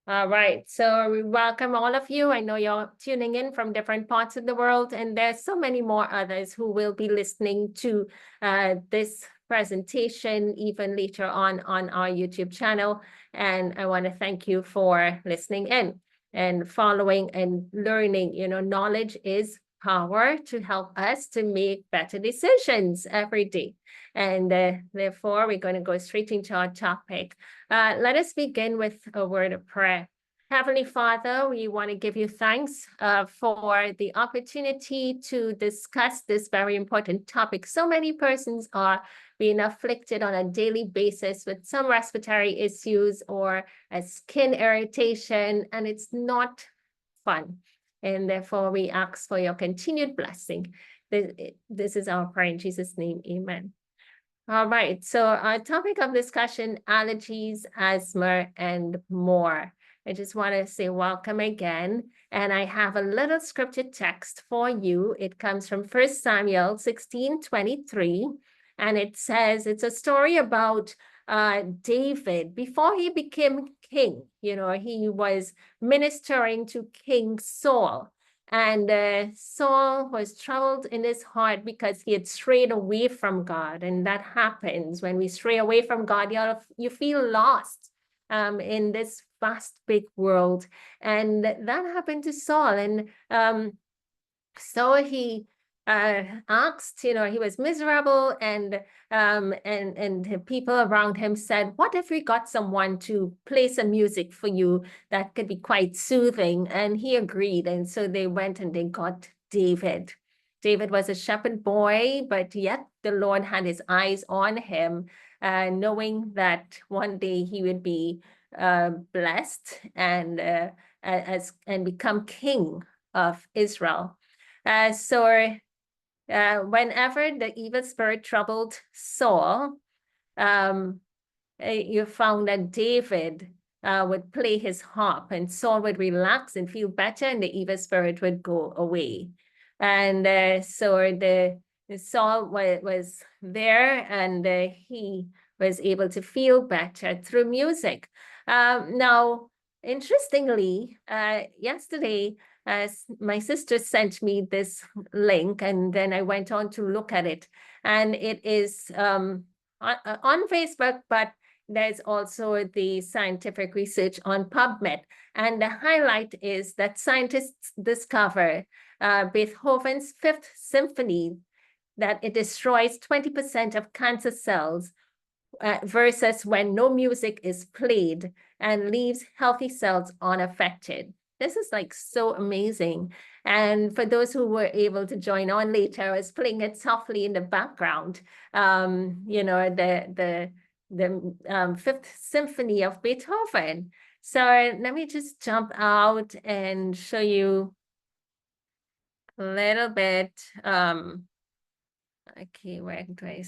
All right, so we welcome all of you. I know you're tuning in from different parts of the world, and there's so many more others who will be listening to this presentation even later on our YouTube channel. And I want to thank you for listening in and following and learning. Knowledge is power to help us to make better decisions every day. And therefore, we're going to go straight into our topic. Let us begin with a word of prayer. Heavenly Father, we want to give you thanks for the opportunity to discuss this very important topic. So many persons are being afflicted on a daily basis with some respiratory issues or a skin irritation, and it's not fun. And therefore, we ask for your continued blessing. This is our prayer in Jesus' name. Amen. All right, so our topic of discussion, allergies, asthma, and more. I just want to say welcome again. And I have a little scripture text for you. It comes from 1 Samuel 16:23. And it says, it's a story about David. Before he became king, he was ministering to King Saul. And Saul was troubled in his heart because he had strayed away from God. And that happens when we stray away from God. You feel lost in this vast, big world. And that happened to Saul. And so he asked, he was miserable, and the people around him said, what if we got someone to play some music for you that could be quite soothing? And he agreed. And so they went and they got David. David was a shepherd boy, but yet the Lord had his eyes on him, knowing that one day he would be blessed and become king of Israel. So whenever the evil spirit troubled Saul, you found that David would play his harp, and Saul would relax and feel better, and the evil spirit would go away. And so the Saul was there, and he was able to feel better through music. Now, interestingly, yesterday, my sister sent me this link, and then I went on to look at it. And it is on Facebook, but there's also the scientific research on PubMed. And the highlight is that scientists discover Beethoven's Fifth Symphony, that it destroys 20% of cancer cells versus when no music is played and leaves healthy cells unaffected. This is like so amazing. And for those who were able to join on later, I was playing it softly in the background. The Fifth Symphony of Beethoven. So let me just jump out and show you a little bit. Okay, where do I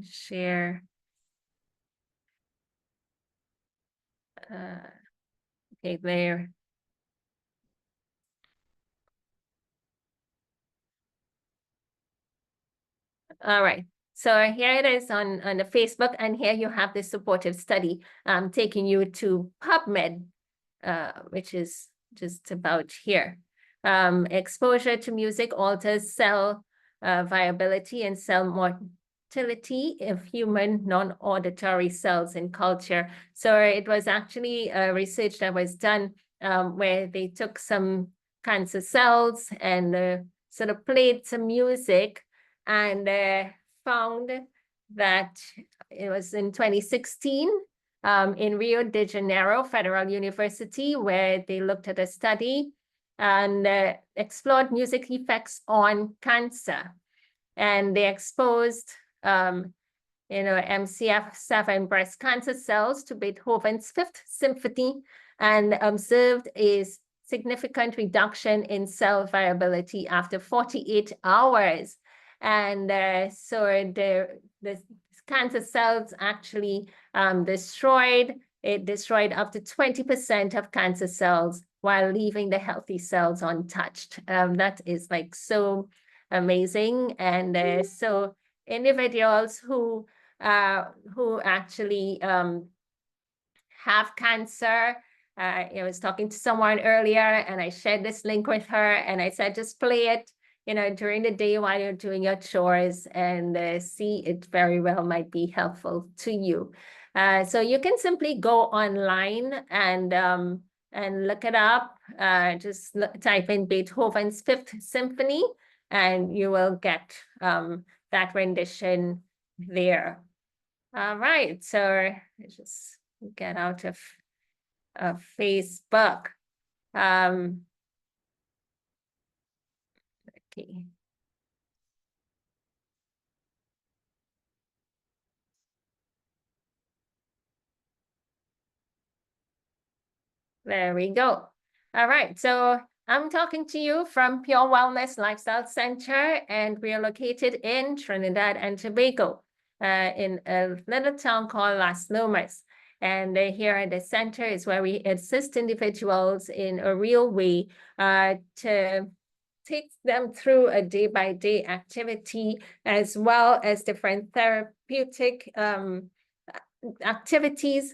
share? Okay, there. All right. So here it is on the Facebook, and here you have the supportive study taking you to PubMed, which is just about here. Exposure to music alters cell viability and cell motility of human non-auditory cells in culture. So it was actually research that was done where they took some cancer cells and sort of played some music, and found that it was in 2016 in Rio de Janeiro Federal University, where they looked at a study and explored music effects on cancer. And they exposed, MCF7 breast cancer cells to Beethoven's Fifth Symphony and observed a significant reduction in cell viability after 48 hours. And so the cancer cells actually destroyed up to 20% of cancer cells while leaving the healthy cells untouched. That is like so amazing. And so individuals who actually have cancer I was talking to someone earlier and I shared this link with her and I said, just play it, during the day while you're doing your chores and see it very well might be helpful to you. So you can simply go online and look it up. Just type in Beethoven's Fifth Symphony and you will get that rendition there. All right, so just get out of Facebook. Okay. There we go. All right, so I'm talking to you from Pure Wellness Lifestyle Center, and we are located in Trinidad and Tobago, in a little town called Las Lomas. And here at the center is where we assist individuals in a real way to take them through a day-by-day activity, as well as different therapeutic activities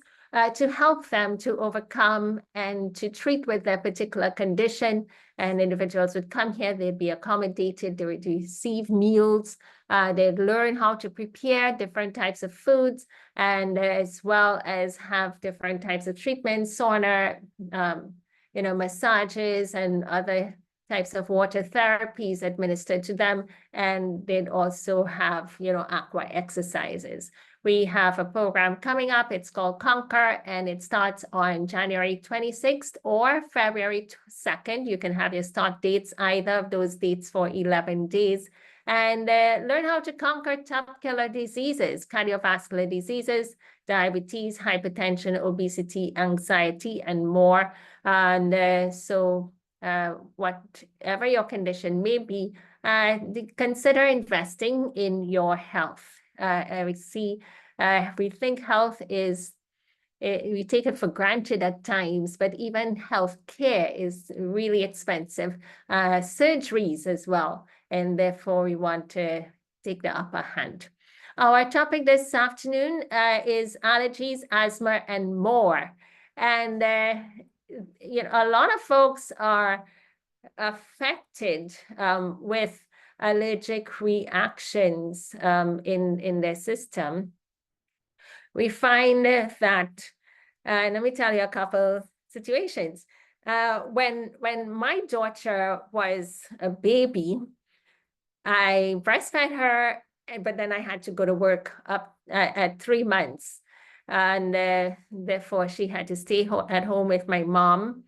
to help them to overcome and to treat with their particular condition. And individuals would come here, they'd be accommodated, they would receive meals, they'd learn how to prepare different types of foods, and as well as have different types of treatments, sauna, massages and other types of water therapies administered to them. And they'd also have, aqua exercises. We have a program coming up. It's called Conquer, and it starts on January 26th or February 2nd. You can have your start dates, either of those dates, for 11 days. And learn how to conquer top killer diseases, cardiovascular diseases, diabetes, hypertension, obesity, anxiety, and more. And so whatever your condition may be, consider investing in your health. We think health is, we take it for granted at times, but even health care is really expensive, surgeries as well, and therefore we want to take the upper hand. Our topic this afternoon is allergies, asthma, and more. And a lot of folks are affected with allergic reactions in their system. We find that, let me tell you a couple situations. When my daughter was a baby, I breastfed her, but then I had to go to work up at 3 months. And therefore, she had to stay at home with my mom.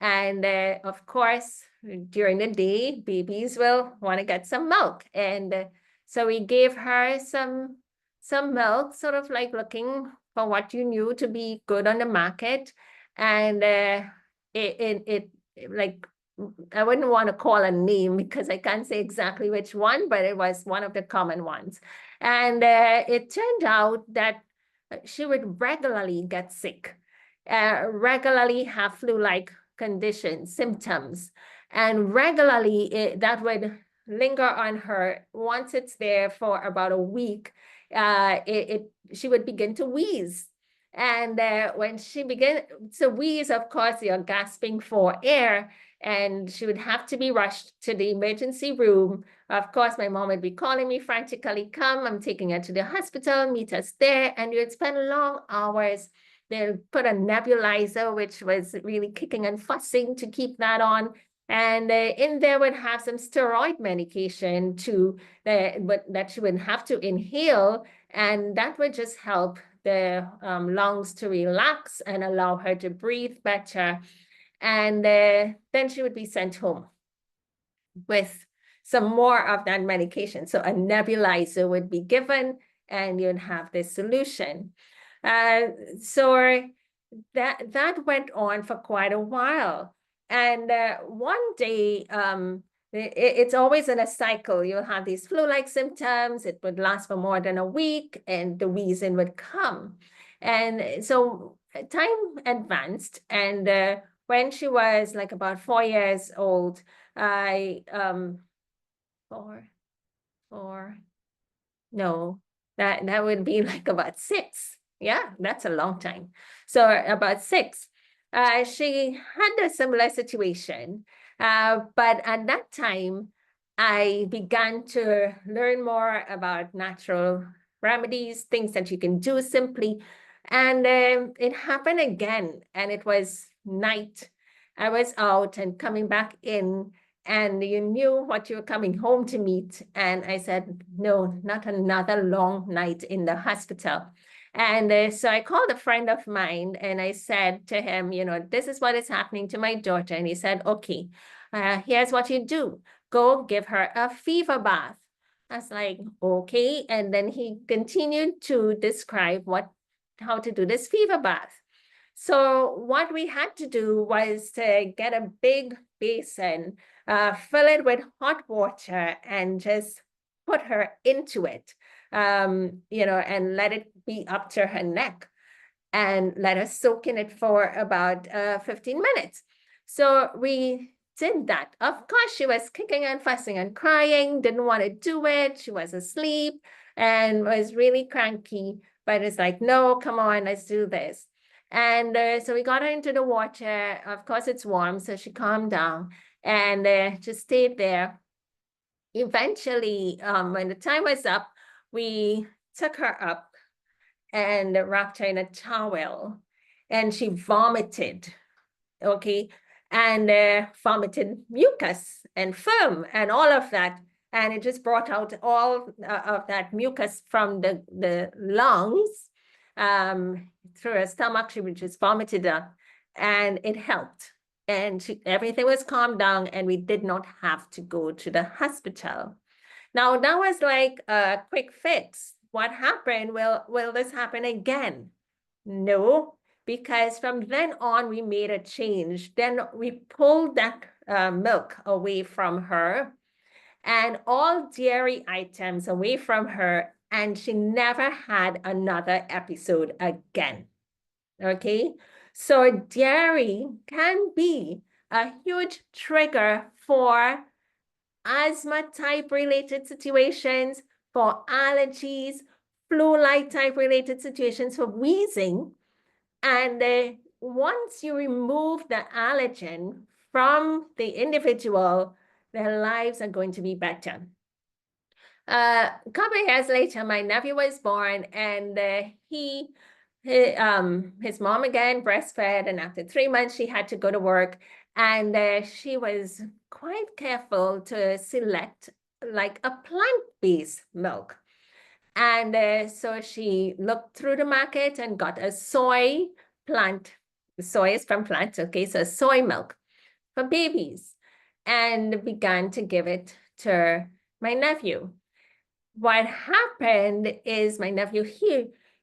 And of course, during the day, babies will want to get some milk. And so we gave her some milk, sort of like looking for what you knew to be good on the market. And it like, I wouldn't want to call a name because I can't say exactly which one, but it was one of the common ones. And it turned out that she would regularly get sick, regularly have flu-like conditions, symptoms, and regularly that would linger on her. Once it's there for about a week, she would begin to wheeze. And when she began to wheeze, of course, you're gasping for air, and she would have to be rushed to the emergency room. Of course, my mom would be calling me frantically, come, I'm taking her to the hospital, meet us there. And you would spend long hours. They'll put a nebulizer, which was really kicking and fussing to keep that on. And in there would have some steroid medication that she would have to inhale. And that would just help the lungs to relax and allow her to breathe better. And then she would be sent home with some more of that medication. So a nebulizer would be given and you'd have this solution. So that went on for quite a while. And one day, it's always in a cycle. You'll have these flu-like symptoms. It would last for more than a week and the wheezing would come. And so time advanced, and when she was like about 4 years old, no, that would be like about 6. Yeah, that's a long time. So about 6. She had a similar situation, but at that time, I began to learn more about natural remedies, things that you can do simply. And it happened again, and it was night. I was out and coming back in, and you knew what you were coming home to meet. And I said, no, not another long night in the hospital. And so I called a friend of mine and I said to him, this is what is happening to my daughter. And he said, okay, here's what you do. Go give her a fever bath. I was like, okay. And then he continued to describe how to do this fever bath. So what we had to do was to get a big basin, fill it with hot water and just put her into it, and let it be up to her neck and let her soak in it for about 15 minutes. So we did that. Of course, she was kicking and fussing and crying, didn't want to do it. She was asleep and was really cranky, but it's like, no, come on, let's do this. And so we got her into the water. Of course, it's warm, so she calmed down and just stayed there. Eventually, when the time was up, we took her up and wrapped her in a towel, and she vomited, okay, and vomited mucus and film and all of that. And it just brought out all of that mucus from the lungs through her stomach. She just vomited up, and it helped. And everything was calmed down, and we did not have to go to the hospital. Now, that was like a quick fix. What happened? Will this happen again? No, because from then on, we made a change. Then we pulled that milk away from her and all dairy items away from her, and she never had another episode again. Okay, so dairy can be a huge trigger for asthma type related situations, for allergies, flu-like type related situations, for wheezing. And once you remove the allergen from the individual, their lives are going to be better. A couple of years later, my nephew was born, and his mom again breastfed, and after 3 months, she had to go to work, and she was quite careful to select like a plant-based milk. And so she looked through the market and got a soy plant. Soy is from plants, okay? So soy milk for babies, and began to give it to my nephew. What happened is my nephew,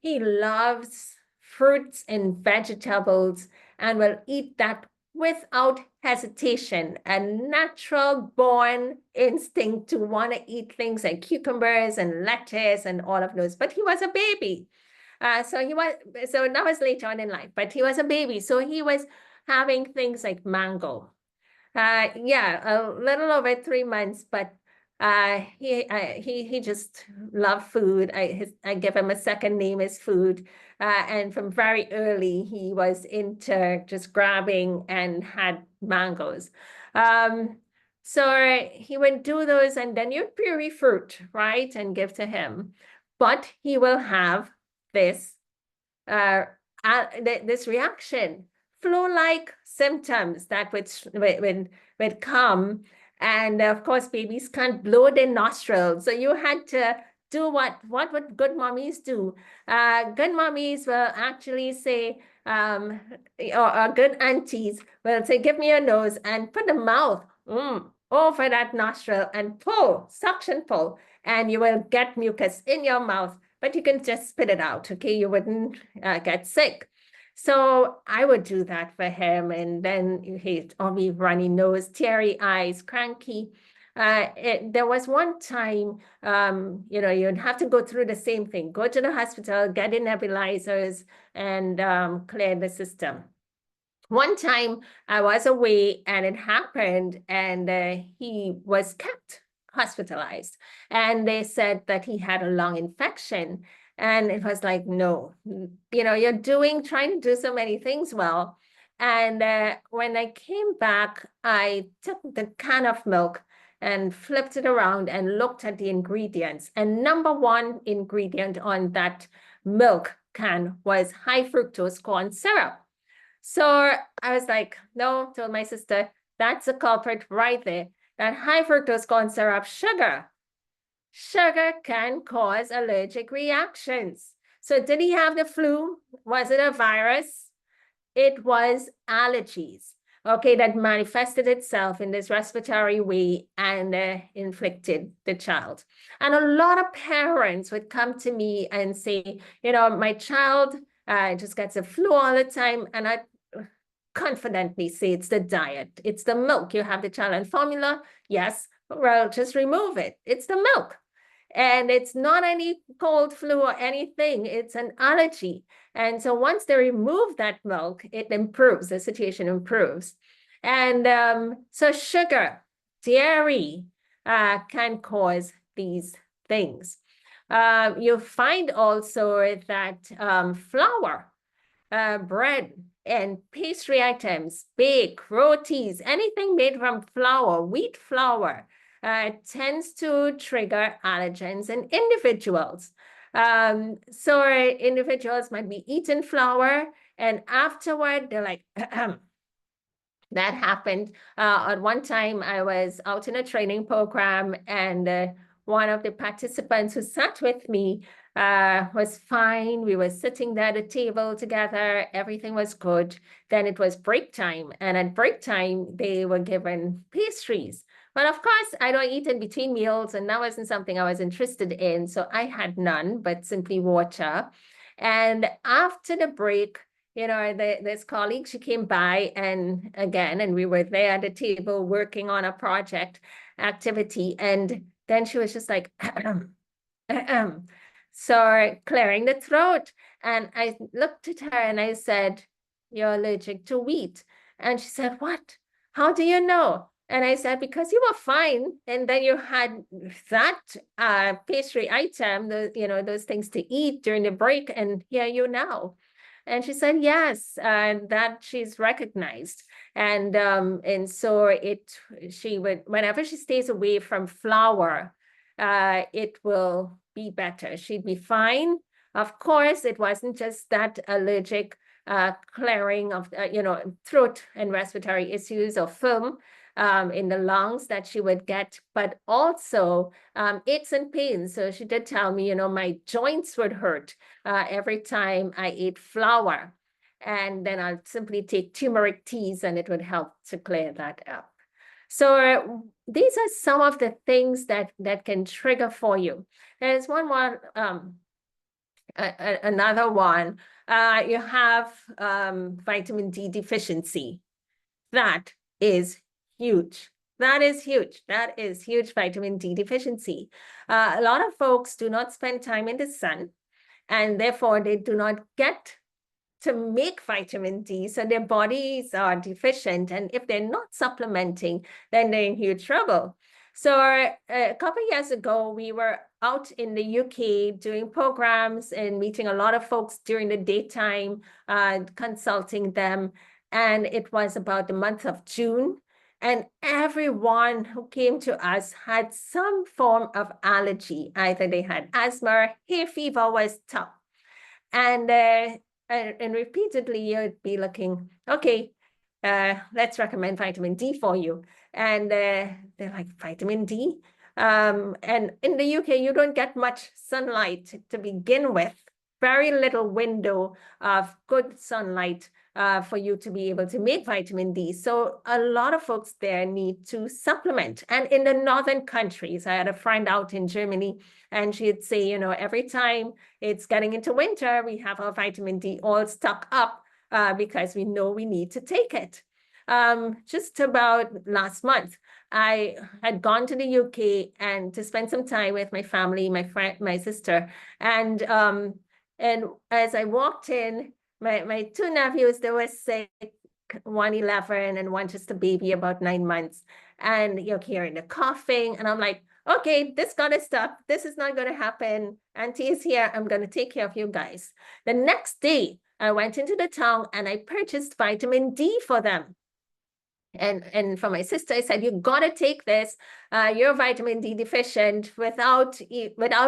he loves fruits and vegetables and will eat that without hesitation, a natural born instinct to want to eat things like cucumbers and lettuce and all of those. But he was a baby. So that was later on in life, but he was a baby. So he was having things like mango. Yeah, a little over 3 months, but he just loved food. I give him a second name as food. And from very early, he was into just grabbing and had mangoes. So he would do those, and then you'd puree fruit, right, and give to him. But he will have this this reaction, flu-like symptoms that would come. And of course, babies can't blow their nostrils. So you had to do what would good mommies do? Good mommies will actually say, or good aunties will say, give me your nose and put the mouth over that nostril and pull, suction pull, and you will get mucus in your mouth, but you can just spit it out, okay? You wouldn't get sick. So I would do that for him, and then he'd be runny nose, teary eyes, cranky. There was one time, you'd have to go through the same thing, go to the hospital, get in nebulizers, and clear the system. One time I was away and it happened, and he was kept hospitalized, and they said that he had a lung infection. And it was like, no, you're trying to do so many things well, And when I came back, I took the can of milk and flipped it around and looked at the ingredients. And number one ingredient on that milk can was high fructose corn syrup. So I was like, no, told my sister, that's a culprit right there. That high fructose corn syrup, sugar. Sugar can cause allergic reactions. So did he have the flu? Was it a virus? It was allergies, okay, that manifested itself in this respiratory way and inflicted the child. And a lot of parents would come to me and say, my child just gets a flu all the time. And I confidently say it's the diet, it's the milk. You have the child on formula, yes, well, just remove it. It's the milk. And it's not any cold flu or anything, it's an allergy. And so once they remove that milk, it improves, the situation improves. And so sugar, dairy can cause these things. You find also that flour, bread, and pastry items, bake, rotis, anything made from flour, wheat flour, tends to trigger allergens in individuals. So individuals might be eating flour, and afterward they're like, that happened. At one time, I was out in a training program, and one of the participants who sat with me was fine. We were sitting there at a table together. Everything was good. Then it was break time. And at break time, they were given pastries. But of course, I don't eat in between meals, and that wasn't something I was interested in. So I had none, but simply water. And after the break, this colleague, she came by and we were there at the table working on a project activity. And then she was just like, so clearing the throat. And I looked at her and I said, you're allergic to wheat. And she said, what? How do you know? And I said, because you were fine. And then you had that pastry item, those things to eat during the break, and here you now. And she said, yes, that she's recognized. And so she would, whenever she stays away from flour, it will be better. She'd be fine. Of course, it wasn't just that allergic clearing of, throat and respiratory issues or film in the lungs that she would get, but also aches and pains. So she did tell me, my joints would hurt every time I ate flour. And then I'll simply take turmeric teas and it would help to clear that up. So these are some of the things that can trigger for you. There's one more, another one. You have vitamin D deficiency. That is huge. That is huge. That is huge vitamin D deficiency. A lot of folks do not spend time in the sun, and therefore they do not get to make vitamin D, so their bodies are deficient. And if they're not supplementing, then they're in huge trouble. So a couple of years ago, we were out in the UK doing programs and meeting a lot of folks during the daytime, consulting them. And it was about the month of June. And everyone who came to us had some form of allergy. Either they had asthma, hay fever was tough. And repeatedly you'd be looking, okay, let's recommend vitamin D for you. And they're like, vitamin D? And in the UK, you don't get much sunlight to begin with. Very little window of good sunlight for you to be able to make vitamin D. So a lot of folks there need to supplement. And in the northern countries, I had a friend out in Germany, and she'd say, every time it's getting into winter, we have our vitamin D all stuck up because we know we need to take it. Just about last month, I had gone to the UK and to spend some time with my family, my friend, my sister, and as I walked in, my two nephews, they were sick, one 11 and one just a baby about 9 months. And you're hearing the coughing, and I'm like, okay, this gotta stop. This is not gonna happen. Auntie is here. I'm gonna take care of you guys. The next day, I went into the town and I purchased vitamin D for them. And for my sister, I said, you gotta take this. You're vitamin D deficient without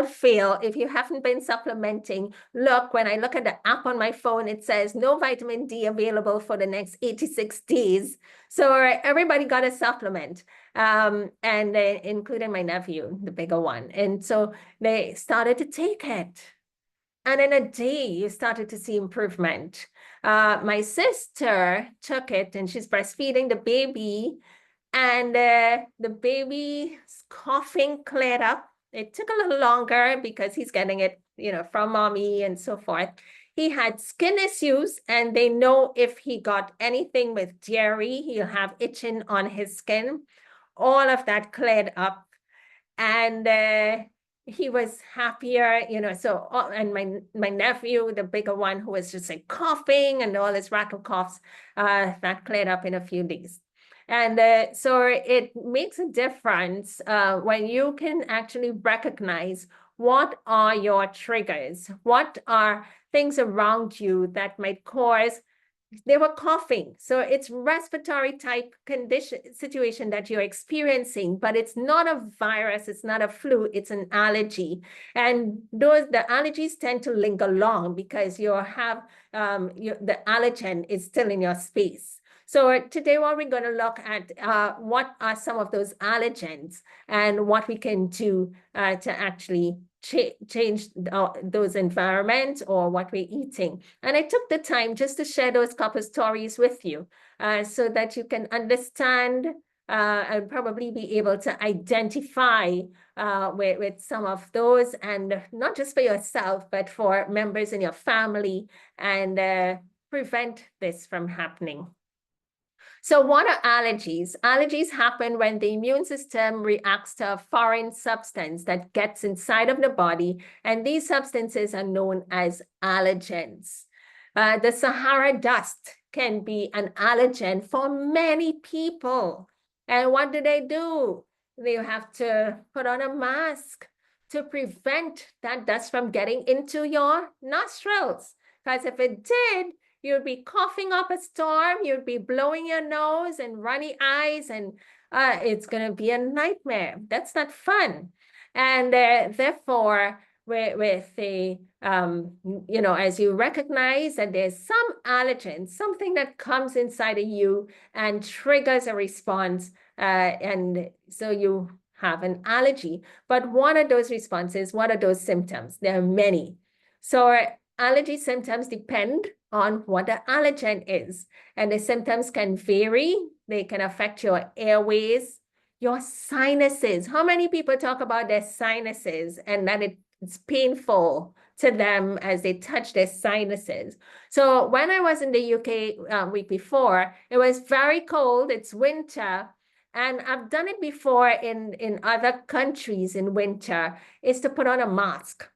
fail. If you haven't been supplementing, look, when I look at the app on my phone, it says no vitamin D available for the next 86 days. So everybody got a supplement, and including my nephew, the bigger one. And so they started to take it. And in a day, you started to see improvement. My sister took it and she's breastfeeding the baby, and the baby's coughing cleared up. It took a little longer because he's getting it, from mommy and so forth. He had skin issues, and they know if he got anything with dairy, he'll have itching on his skin. All of that cleared up, and he was happier, so, and my nephew, the bigger one, who was just like coughing and all his rattle coughs, that cleared up in a few days. And so it makes a difference when you can actually recognize what are your triggers, what are things around you that might cause. They were coughing. So it's respiratory type situation that you're experiencing, but it's not a virus, it's not a flu, it's an allergy. And the allergies tend to linger long because you have the allergen is still in your space. So today, what we're going to look at what are some of those allergens and what we can do to actually change those environments or what we're eating. And I took the time just to share those couple stories with you so that you can understand and probably be able to identify with some of those, and not just for yourself, but for members in your family, and prevent this from happening. So what are allergies? Allergies happen when the immune system reacts to a foreign substance that gets inside of the body, and these substances are known as allergens. The Sahara dust can be an allergen for many people. And what do? They have to put on a mask to prevent that dust from getting into your nostrils. Because if it did, you'd be coughing up a storm, you'd be blowing your nose and runny eyes, and it's going to be a nightmare. That's not fun. And therefore, with the, as you recognize that there's some allergen, something that comes inside of you and triggers a response, and so you have an allergy. But what are those responses? What are those symptoms? There are many. So allergy symptoms depend on what the allergen is. And the symptoms can vary. They can affect your airways, your sinuses. How many people talk about their sinuses and that it's painful to them as they touch their sinuses? So when I was in the UK week before, it was very cold. It's winter. And I've done it before in other countries in winter, is to put on a mask.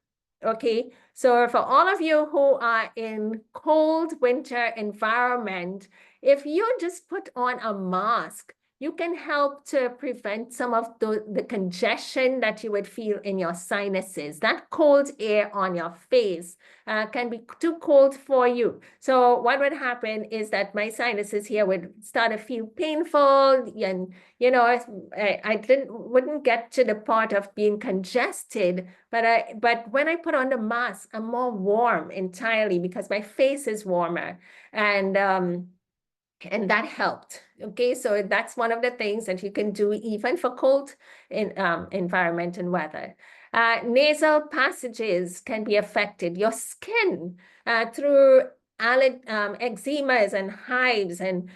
Okay, so for all of you who are in cold winter environment, if you just put on a mask, you can help to prevent some of the congestion that you would feel in your sinuses. That cold air on your face can be too cold for you. So what would happen is that my sinuses here would start to feel painful, and I wouldn't get to the part of being congested, but when I put on the mask, I'm more warm entirely because my face is warmer, and that helped. Okay, so that's one of the things that you can do even for cold environment and weather. Nasal passages can be affected. Your skin through eczemas and hives and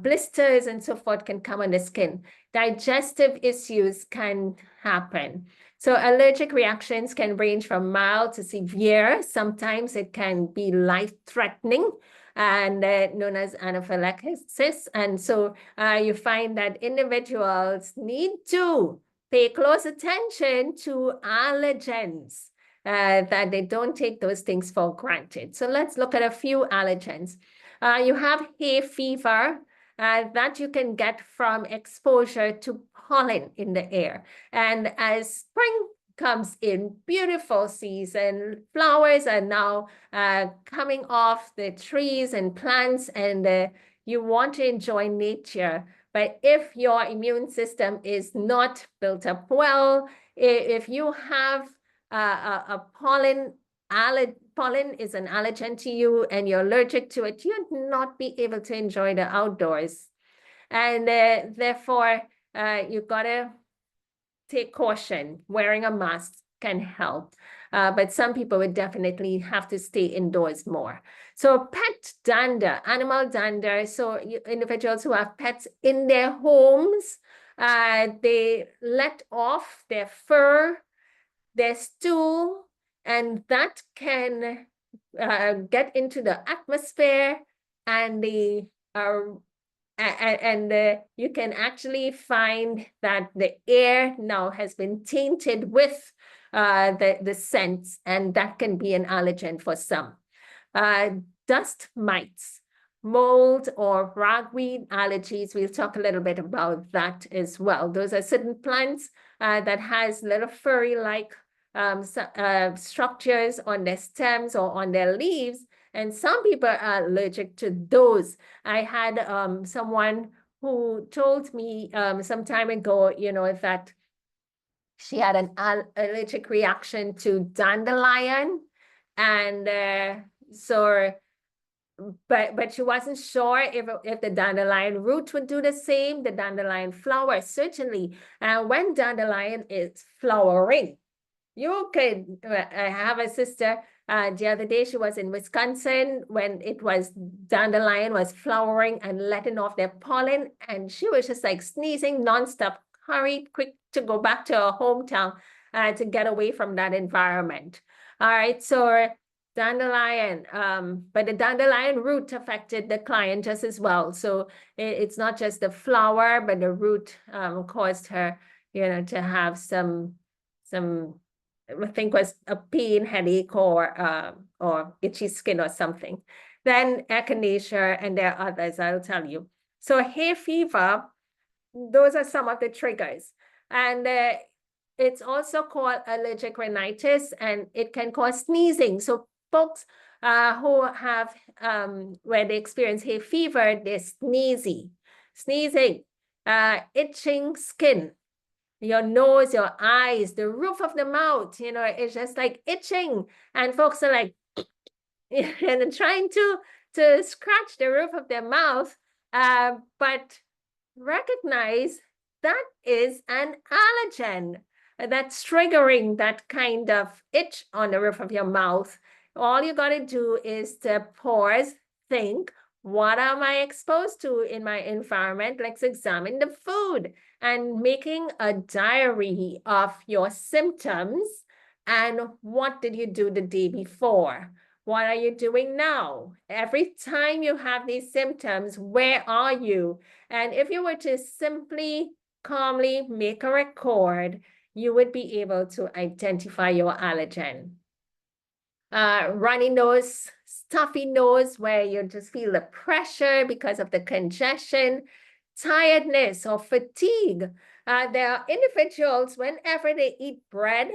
blisters and so forth can come on the skin. Digestive issues can happen. So allergic reactions can range from mild to severe. Sometimes it can be life-threatening, and known as anaphylaxis. And so you find that individuals need to pay close attention to allergens, that they don't take those things for granted. So let's look at a few allergens. You have hay fever that you can get from exposure to pollen in the air. And as spring comes in beautiful season. Flowers are now coming off the trees and plants, and you want to enjoy nature. But if your immune system is not built up well, if you have a pollen is an allergen to you and you're allergic to it, you'd not be able to enjoy the outdoors. And therefore, you've got to take caution. Wearing a mask can help, but some people would definitely have to stay indoors more. So pet dander, animal dander. So individuals who have pets in their homes, they let off their fur, their stool, and that can get into the atmosphere, and the you can actually find that the air now has been tainted with the scents, and that can be an allergen for some. Dust mites, mold or ragweed allergies. We'll talk a little bit about that as well. Those are certain plants that has little furry-like structures on their stems or on their leaves, and some people are allergic to those. I had someone who told me some time ago, that she had an allergic reaction to dandelion, and but she wasn't sure if the dandelion root would do the same, the dandelion flower, certainly. And when dandelion is flowering, you could, I have a sister, the other day she was in Wisconsin when dandelion was flowering and letting off their pollen, and she was just like sneezing nonstop, hurried quick to go back to her hometown to get away from that environment. All right, so dandelion, but the dandelion root affected the client just as well. So it's not just the flower, but the root caused her, to have some I think was a pain, headache, or itchy skin or something. Then echinacea, and there are others, I'll tell you. So hay fever, those are some of the triggers. And it's also called allergic rhinitis, and it can cause sneezing. So folks who have, where they experience hay fever, they're sneezing, itching skin, your nose, your eyes, the roof of the mouth, it's just like itching. And folks are like, and trying to scratch the roof of their mouth, but recognize that is an allergen that's triggering that kind of itch on the roof of your mouth. All you got to do is to pause, think, what am I exposed to in my environment? Let's examine the food, and making a diary of your symptoms and what did you do the day before? What are you doing now? Every time you have these symptoms, where are you? And if you were to simply, calmly make a record, you would be able to identify your allergen. Runny nose, stuffy nose, where you just feel the pressure because of the congestion, tiredness or fatigue. There are individuals, whenever they eat bread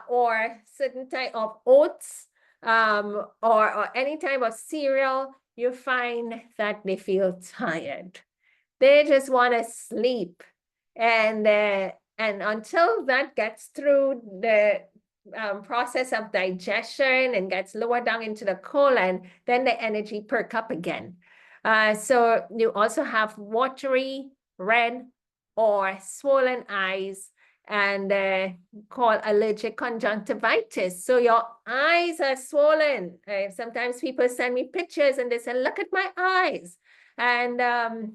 or certain type of oats, or any type of cereal, you find that they feel tired. They just want to sleep. And until that gets through the process of digestion and gets lower down into the colon, then the energy perk up again. So you also have watery, red, or swollen eyes, and called allergic conjunctivitis. So your eyes are swollen. Sometimes people send me pictures and they say, look at my eyes. And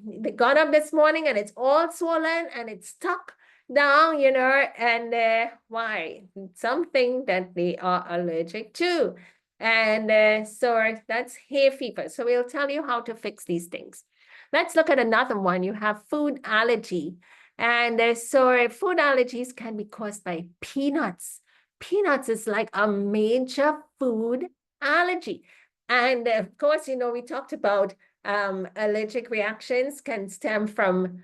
they got up this morning and it's all swollen and it's stuck down, and why? Something that they are allergic to. And so that's hay fever. So we'll tell you how to fix these things. Let's look at another one. You have food allergy. And so food allergies can be caused by peanuts. Peanuts is like a major food allergy. And of course, we talked about allergic reactions can stem from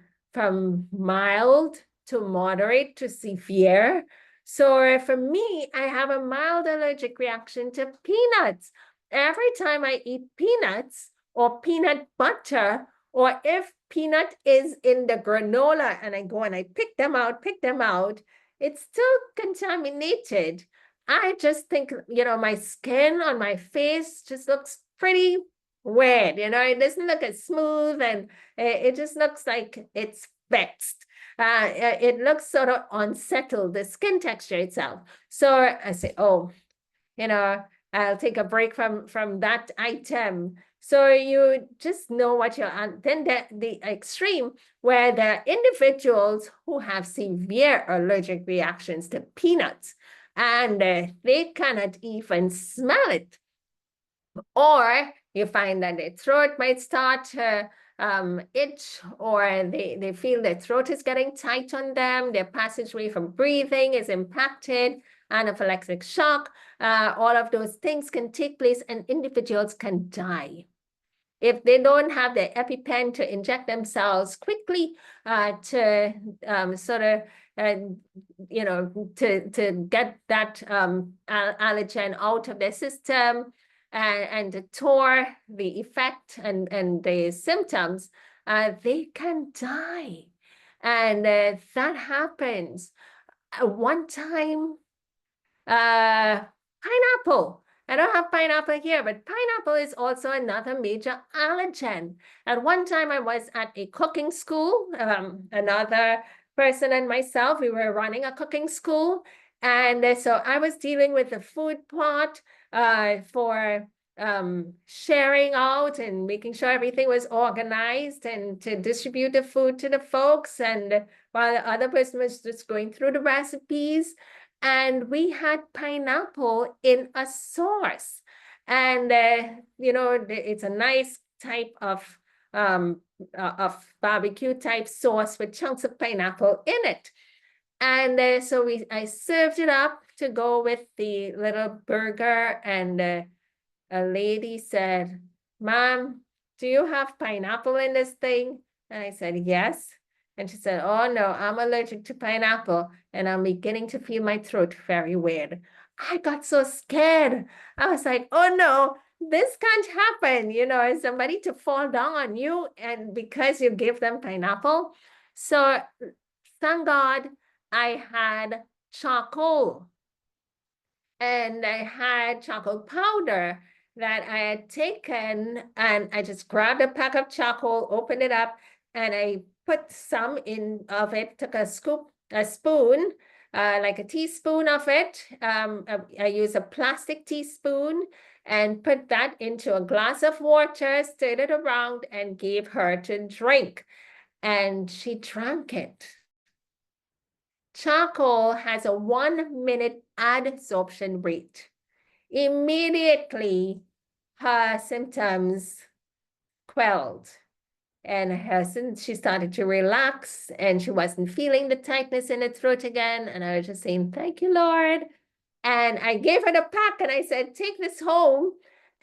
mild to moderate to severe. So for me, I have a mild allergic reaction to peanuts. Every time I eat peanuts or peanut butter, or if peanut is in the granola and I go and I pick them out, it's still contaminated. I just think, my skin on my face just looks pretty weird. It doesn't look as smooth, and it just looks like it's vexed. It looks sort of unsettled, the skin texture itself. So I say, oh, I'll take a break from that item. So you just know what you're on. Then the extreme where there are individuals who have severe allergic reactions to peanuts, and they cannot even smell it. Or you find that their throat might start to itch, or they feel their throat is getting tight on them, their passageway from breathing is impacted, anaphylactic shock. All of those things can take place and individuals can die. If they don't have the EpiPen to inject themselves quickly to sort of, to get that allergen out of their system, and to tour the effect and the symptoms, they can die. And that happens. One time, pineapple. I don't have pineapple here, but pineapple is also another major allergen. At one time, I was at a cooking school. Another person and myself, we were running a cooking school. And so I was dealing with the food plot for sharing out and making sure everything was organized and to distribute the food to the folks. And while the other person was just going through the recipes. And we had pineapple in a sauce. And, it's a nice type of barbecue type sauce with chunks of pineapple in it. And so I served it up to go with the little burger, and a lady said, "Mom, do you have pineapple in this thing?" And I said, "Yes." And she said, "Oh no, I'm allergic to pineapple and I'm beginning to feel my throat very weird." I got so scared. I was like, "Oh no, this can't happen. Somebody to fall down on you and because you give them pineapple." So thank God I had charcoal, and I had charcoal powder that I had taken, and I just grabbed a pack of charcoal, opened it up, and I put some in of it, took a spoon, like a teaspoon of it. I use a plastic teaspoon and put that into a glass of water, stirred it around, and gave her to drink. And she drank it. Charcoal has a 1-minute adsorption rate. Immediately, her symptoms quelled, and she started to relax, and she wasn't feeling the tightness in her throat again. And I was just saying, "Thank you, Lord." And I gave her the pack and I said, "Take this home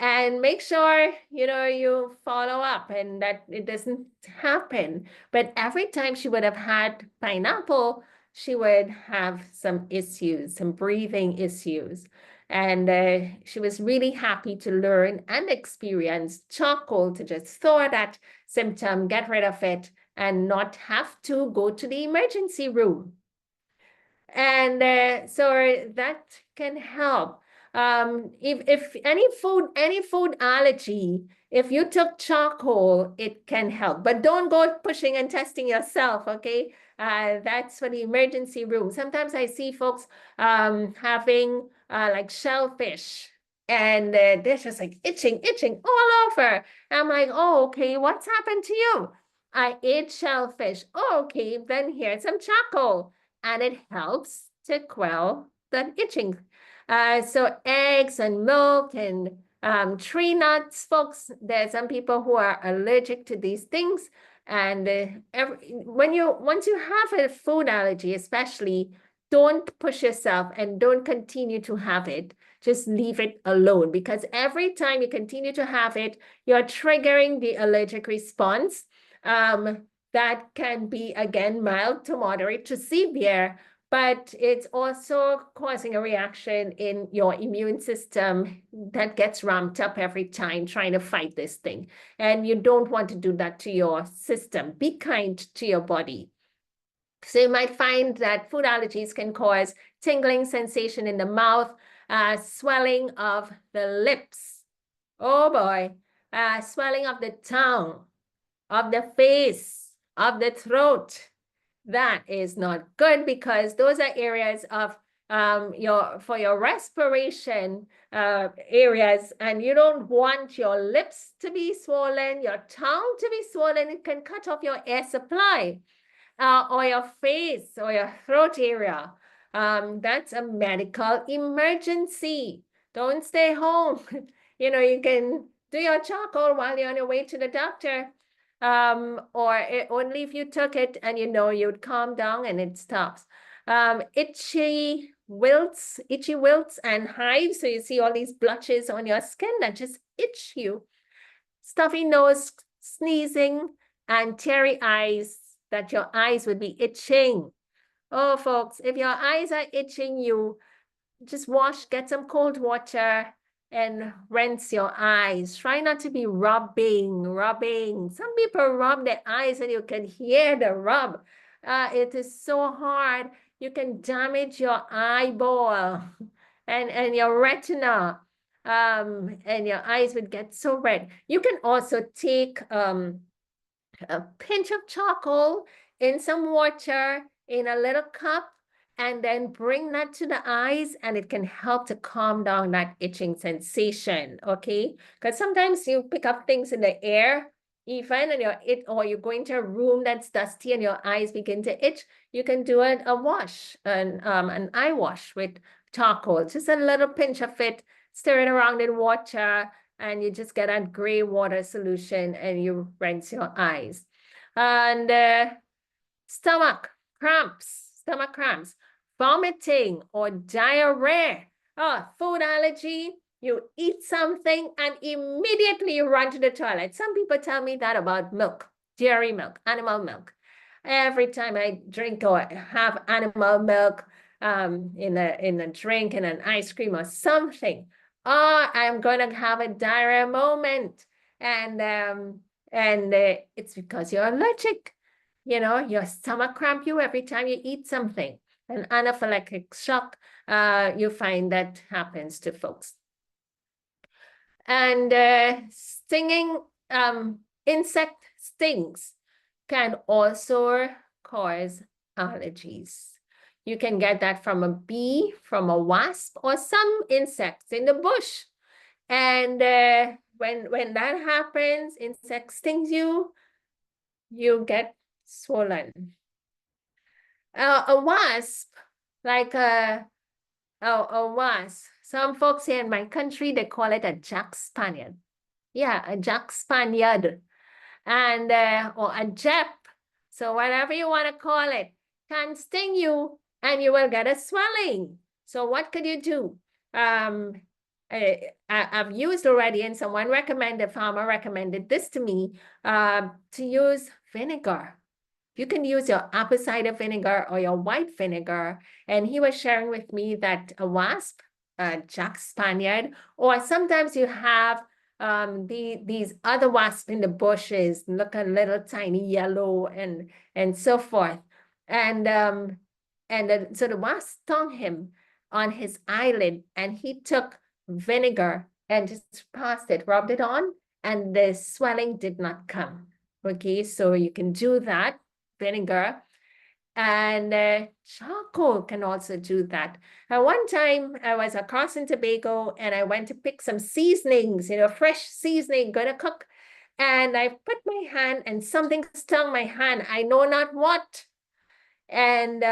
and make sure, you follow up and that it doesn't happen." But every time she would have had pineapple, she would have some issues, some breathing issues. And she was really happy to learn and experience charcoal to just thaw that symptom, get rid of it, and not have to go to the emergency room. And so that can help. If any food allergy, if you took charcoal, it can help. But don't go pushing and testing yourself, okay? That's for the emergency room. Sometimes I see folks having like shellfish, and they're just like itching all over. I'm like, "Oh, okay, what's happened to you?" "I ate shellfish." "Oh, okay, then here's some charcoal." And it helps to quell that itching. So eggs and milk and tree nuts, folks, there's some people who are allergic to these things. And once you have a food allergy, especially, don't push yourself and don't continue to have it. Just leave it alone, because every time you continue to have it, you're triggering the allergic response. That can be, again, mild to moderate to severe, but it's also causing a reaction in your immune system that gets ramped up every time trying to fight this thing. And you don't want to do that to your system. Be kind to your body. So you might find that food allergies can cause tingling sensation in the mouth, swelling of the lips. Oh boy, swelling of the tongue, of the face, of the throat. That is not good because those are areas of for your respiration areas, and you don't want your lips to be swollen, your tongue to be swollen. It can cut off your air supply, or your face or your throat area. That's a medical emergency. Don't stay home. You know, you can do your charcoal while you're on your way to the doctor. Only if you took it and you know you'd calm down and it stops. Itchy wilts and hives. So you see all these blotches on your skin that just itch you. Stuffy nose, sneezing, and teary eyes, that your eyes would be itching. Oh, folks, if your eyes are itching, you just get some cold water and rinse your eyes. Try not to be rubbing. Some people rub their eyes and you can hear the rub. It is so hard. You can damage your eyeball and your retina, and your eyes would get so red. You can also take a pinch of charcoal in some water in a little cup, and then bring that to the eyes, and it can help to calm down that itching sensation, okay? Because sometimes you pick up things in the air, even, and you go into a room that's dusty and your eyes begin to itch. You can do a wash, an eye wash with charcoal, just a little pinch of it, stir it around in water, and you just get a gray water solution and you rinse your eyes. And stomach cramps, vomiting or diarrhea. Oh, food allergy, you eat something and immediately you run to the toilet. Some people tell me that about milk, dairy milk, animal milk. Every time I drink or have animal milk in a drink, in an ice cream or something, oh, I'm going to have a diarrhea moment. And it's because you're allergic. You know, your stomach cramp you every time you eat something. An anaphylactic shock, you find that happens to folks. And stinging insect stings can also cause allergies. You can get that from a bee, from a wasp, or some insects in the bush. And when that happens, insect stings you, you get swollen. A wasp, like a wasp, some folks here in my country, they call it a Jack Spaniard. Yeah, a Jack Spaniard. And or a Jep. So whatever you want to call it, can sting you and you will get a swelling. So what could you do? I've used already, and someone recommended, a farmer recommended this to me, to use vinegar. You can use your apple cider vinegar or your white vinegar. And he was sharing with me that a wasp, a Jack Spaniard, or sometimes you have these other wasps in the bushes, look a little tiny yellow and so forth. And so the wasp stung him on his eyelid, and he took vinegar and just passed it, rubbed it on, and the swelling did not come. Okay, so you can do that. Vinegar and charcoal can also do that. One time I was across in Tobago and I went to pick some seasonings, fresh seasoning, gonna cook. And I put my hand and something stung my hand. I know not what. And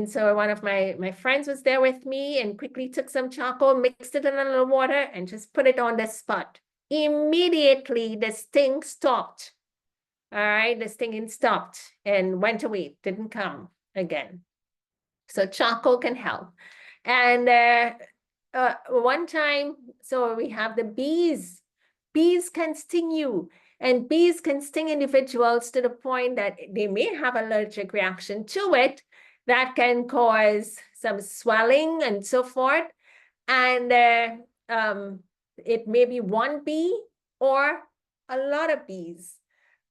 so one of my friends was there with me and quickly took some charcoal, mixed it in a little water and just put it on the spot. Immediately the sting stopped. All right, the stinging stopped and went away, didn't come again. So charcoal can help. And one time, so we have the bees. Bees can sting you, and bees can sting individuals to the point that they may have allergic reaction to it, that can cause some swelling and so forth. And it may be one bee or a lot of bees.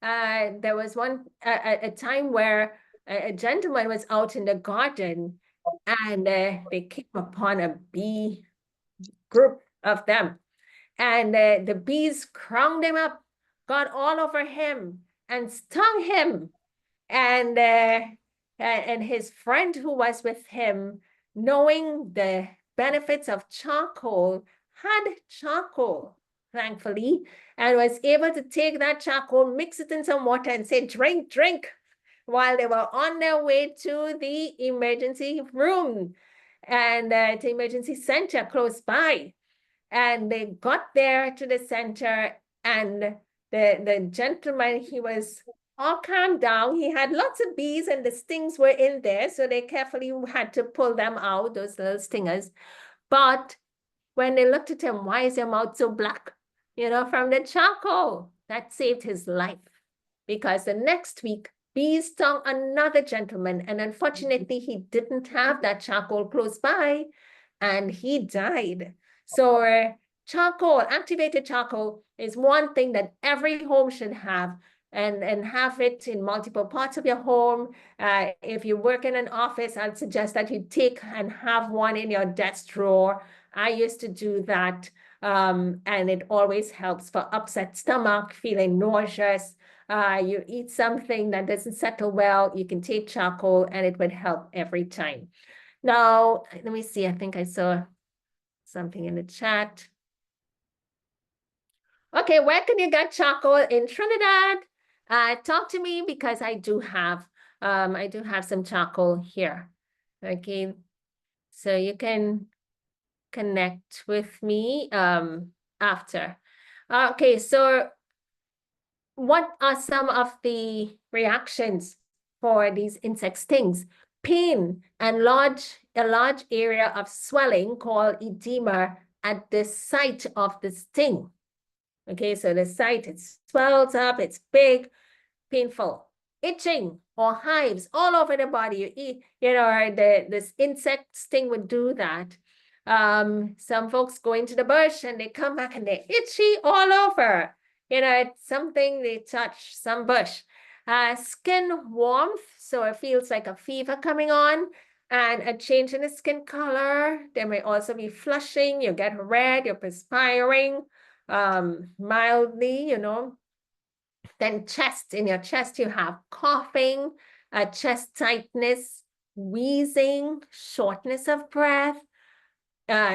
There was a time where a gentleman was out in the garden, and they came upon a bee group of them. And the bees crowned him up, got all over him, and stung him. And his friend who was with him, knowing the benefits of charcoal, had charcoal, thankfully, and was able to take that charcoal, mix it in some water, and say, drink, drink, while they were on their way to the emergency room and to emergency center close by. And they got there to the center, and the gentleman, he was all calmed down. He had lots of bees, and the stings were in there, so they carefully had to pull them out, those little stingers. But when they looked at him, why is your mouth so black? You know, from the charcoal. That saved his life, because the next week, bees stung another gentleman, and unfortunately, he didn't have that charcoal close by, and he died. So charcoal, activated charcoal, is one thing that every home should have, and have it in multiple parts of your home. If you work in an office, I'd suggest that you take and have one in your desk drawer. I used to do that, and it always helps for upset stomach, feeling nauseous. You eat something that doesn't settle well, you can take charcoal, and it would help every time. Now, let me see, I think I saw something in the chat. Okay, where can you get charcoal in Trinidad? Talk to me, because I do have some charcoal here. Okay, so you can connect with me after. Okay, so what are some of the reactions for these insect stings? Pain and a large area of swelling called edema at the site of the sting. Okay, so the site, it swells up, it's big, painful. Itching or hives all over the body. This insect sting would do that. Some folks go into the bush and they come back and they're itchy all over. It's something they touch, some bush. Skin warmth, so it feels like a fever coming on, and a change in the skin color. There may also be flushing, you get red, you're perspiring mildly, Then chest, in your chest, you have coughing, chest tightness, wheezing, shortness of breath,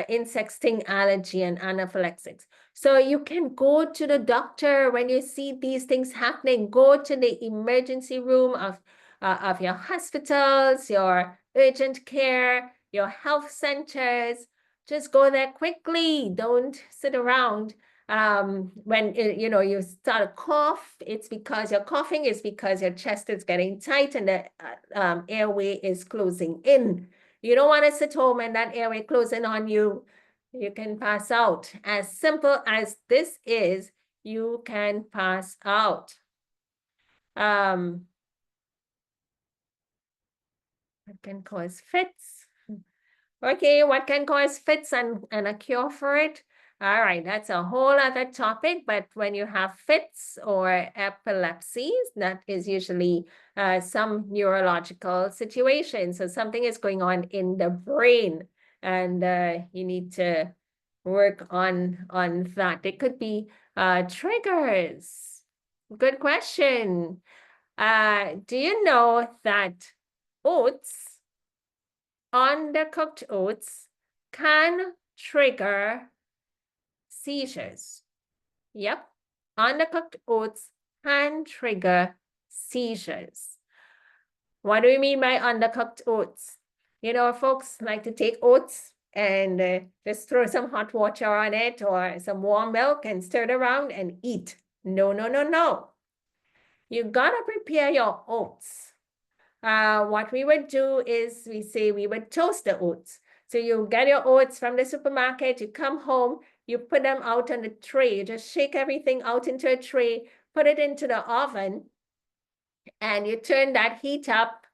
insect sting allergy, and anaphylaxis. So you can go to the doctor when you see these things happening. Go to the emergency room of your hospitals, your urgent care, your health centers. Just go there quickly. Don't sit around. When you start a cough, it's because you're coughing, it's because your chest is getting tight and the airway is closing in. You don't want to sit home and that airway closing on you. You can pass out. As simple as this is, you can pass out. It can cause fits. Okay, what can cause fits and a cure for it? All right, that's a whole other topic, but when you have fits or epilepsies, that is usually some neurological situation. So something is going on in the brain, and you need to work on that. It could be triggers. Good question. Do you know that oats, undercooked oats, can trigger seizures? Yep, undercooked oats can trigger seizures. What do we mean by undercooked oats? Folks like to take oats and just throw some hot water on it or some warm milk and stir it around and eat. No, no, no, no. You gotta prepare your oats. What we would do is we would toast the oats. So you get your oats from the supermarket, you come home, you put them out on a tray, you just shake everything out into a tray, put it into the oven, and you turn that heat up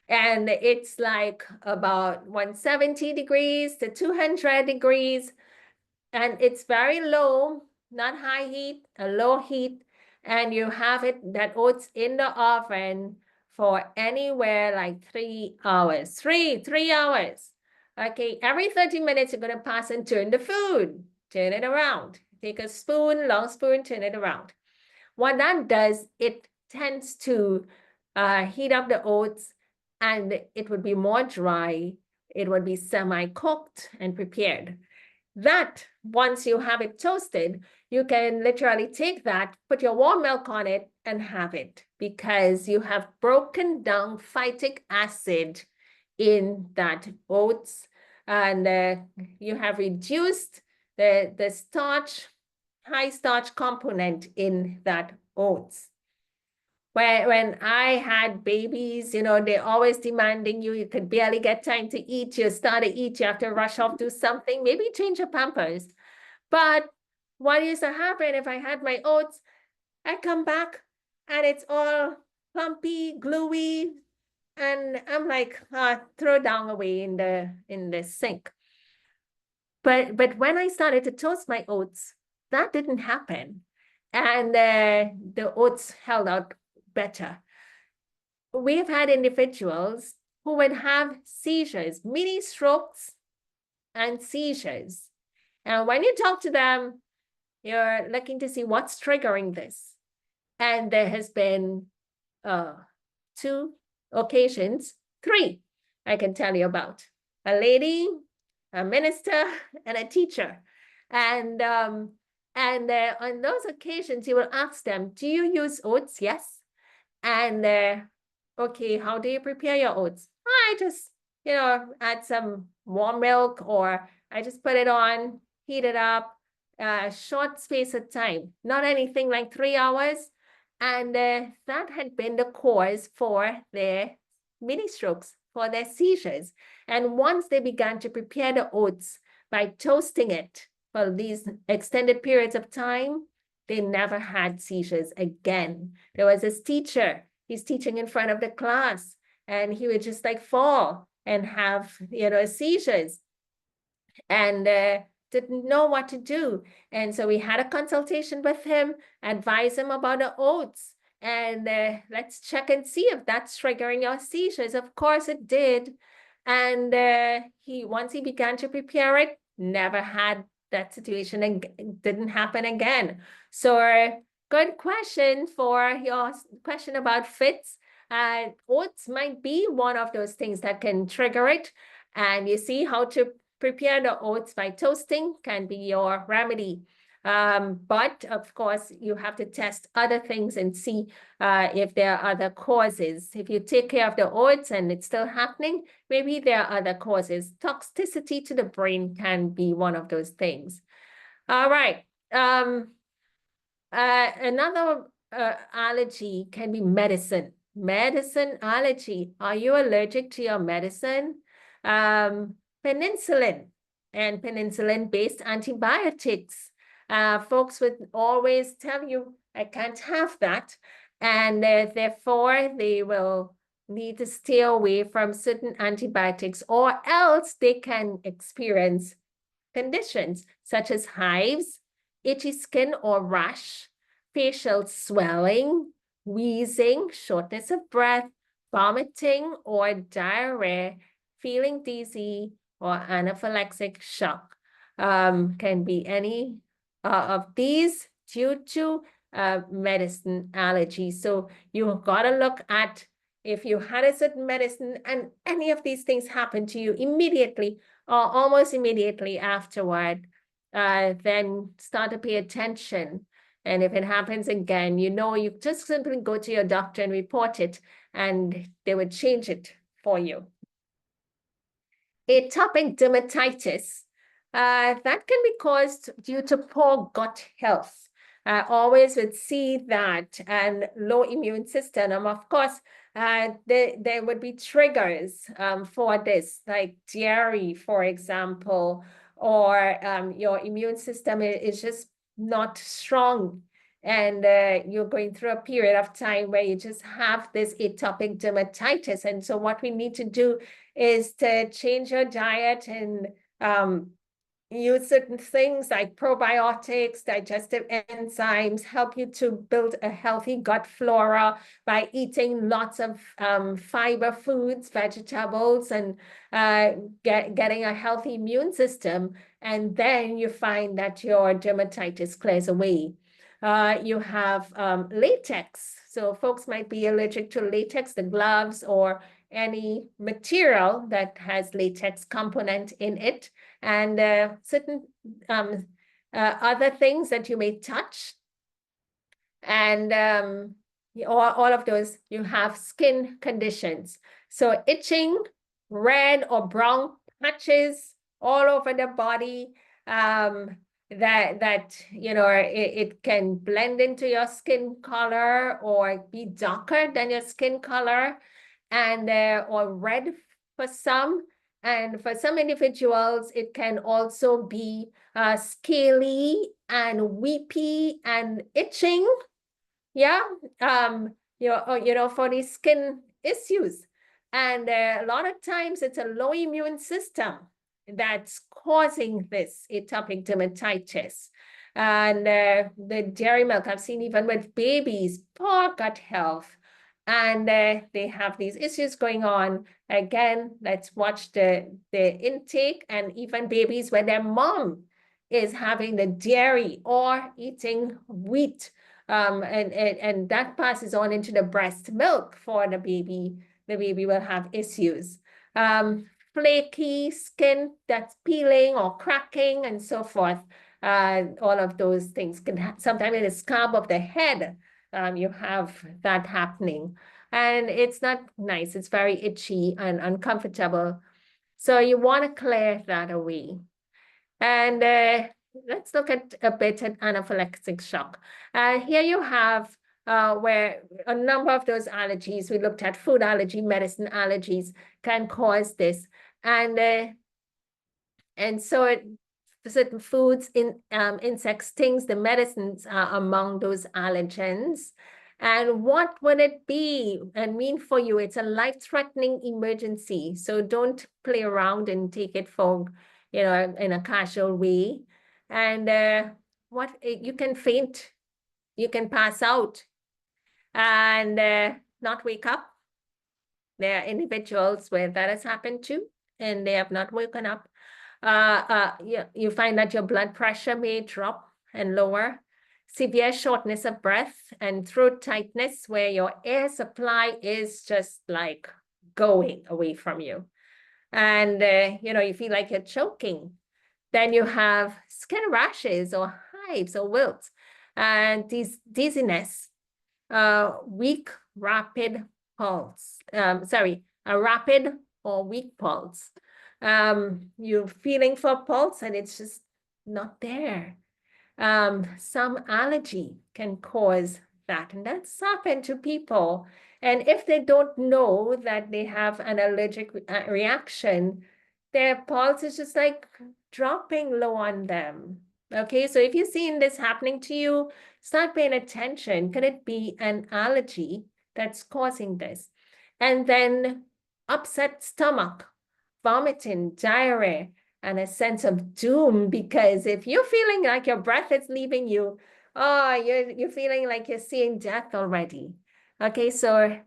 And it's like about 170 degrees to 200 degrees. And it's very low, not high heat, a low heat. And you have that oats in the oven for anywhere like 3 hours, three hours. Okay, every 30 minutes, you're going to pass and turn the food, turn it around. Take a spoon, long spoon, turn it around. What that does, it tends to heat up the oats, and it would be more dry. It would be semi-cooked and prepared. That, once you have it toasted, you can literally take that, put your warm milk on it, and have it, because you have broken down phytic acid in that oats, and you have reduced the starch, high starch component in that oats. When I had babies, you know, they're always demanding you. You could barely get time to eat. You start to eat, you have to rush off, do something, maybe change your pampers. But what used to happen if I had my oats, I come back and it's all clumpy, gluey, and I'm like, throw down away in the sink. But when I started to toast my oats, that didn't happen, and the oats held out better. We've had individuals who would have seizures, mini strokes and seizures. And when you talk to them, you're looking to see what's triggering this. And there has been 2 occasions, 3, I can tell you about. A lady, a minister, and a teacher. And on those occasions, you will ask them, do you use oats? Yes. And okay, how do you prepare your oats? I just, add some warm milk, or I just put it on, heat it up, short space of time, not anything like 3 hours. And that had been the cause for their mini strokes, for their seizures. And once they began to prepare the oats by toasting it for these extended periods of time, they never had seizures again. There was this teacher, he's teaching in front of the class, and he would just like fall and have, seizures, and didn't know what to do. And so we had a consultation with him, advise him about the oats, and let's check and see if that's triggering your seizures. Of course it did. And once he began to prepare it, never had that situation and didn't happen again. So good question for your question about fits. Oats might be one of those things that can trigger it. And you see how to prepare the oats by toasting can be your remedy. But of course, you have to test other things and see if there are other causes. If you take care of the oats and it's still happening, maybe there are other causes. Toxicity to the brain can be one of those things. All right. Another allergy can be medicine. Medicine allergy. Are you allergic to your medicine? Penicillin and penicillin-based antibiotics. Folks would always tell you, I can't have that. And therefore, they will need to stay away from certain antibiotics, or else they can experience conditions such as hives, itchy skin or rash, facial swelling, wheezing, shortness of breath, vomiting or diarrhea, feeling dizzy, or anaphylaxis shock. Can be any of these due to medicine allergy. So you've got to look at if you had a certain medicine and any of these things happen to you immediately or almost immediately afterward, then start to pay attention. And if it happens again, you just simply go to your doctor and report it, and they would change it for you. Atopic dermatitis, that can be caused due to poor gut health. Always would see that, and low immune system. Of course, there would be triggers for this, like dairy, for example, or your immune system is just not strong. and you're going through a period of time where you just have this atopic dermatitis. And so what we need to do is to change your diet and use certain things like probiotics, digestive enzymes, help you to build a healthy gut flora by eating lots of fiber foods, vegetables, and getting a healthy immune system. And then you find that your dermatitis clears away. You have latex. So folks might be allergic to latex, the gloves, or any material that has latex component in it, and certain other things that you may touch. And all of those, you have skin conditions. So itching, red or brown patches all over the body, that you know, it can blend into your skin color or be darker than your skin color, and or red for some. And for some individuals, it can also be scaly and weepy and itching. Yeah, you know, for these skin issues. And a lot of times it's a low immune system that's causing this atopic dermatitis. And the dairy milk, I've seen even with babies, poor gut health. And they have these issues going on. Again, let's watch the intake, and even babies where their mom is having the dairy or eating wheat, and that passes on into the breast milk for the baby. The baby will have issues. Flaky skin that's peeling or cracking and so forth. All of those things can sometimes in the scalp of the head, you have that happening. And it's not nice. It's very itchy and uncomfortable. So you want to clear that away. And let's look at a bit at anaphylactic shock. Here you have where a number of those allergies, we looked at food allergy, medicine allergies can cause this. And so certain foods, insects, stings, the medicines are among those allergens. And what would it be and mean for you? It's a life-threatening emergency. So don't play around and take it for, you know, in a casual way. And you can faint, you can pass out, and not wake up. There are individuals where that has happened to, and they have not woken up. You find that your blood pressure may drop and lower, severe shortness of breath and throat tightness where your air supply is just like going away from you. And, you know, you feel like you're choking. Then you have skin rashes or hives or wilts, and dizziness, weak, rapid pulse. A rapid or weak pulse. You're feeling for pulse and it's just not there. Some allergy can cause that, and that's happened to people. And if they don't know that they have an allergic reaction, their pulse is just like dropping low on them. Okay, so if you're seeing this happening to you, start paying attention. Could it be an allergy that's causing this? And then upset stomach, vomiting, diarrhea, and a sense of doom, because if you're feeling like your breath is leaving you, oh, you're feeling like you're seeing death already. Okay, so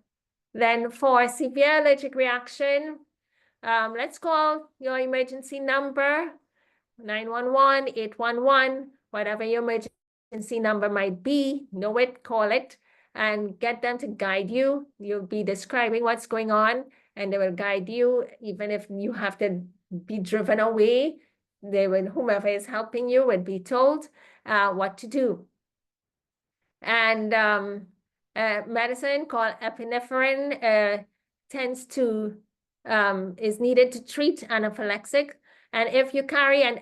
then for severe allergic reaction, let's call your emergency number, 911, 811, whatever your emergency number might be, know it, call it, and get them to guide you. You'll be describing what's going on, and they will guide you. Even if you have to be driven away, whomever is helping you would be told what to do. And medicine called epinephrine tends to, is needed to treat anaphylaxis. And if you carry an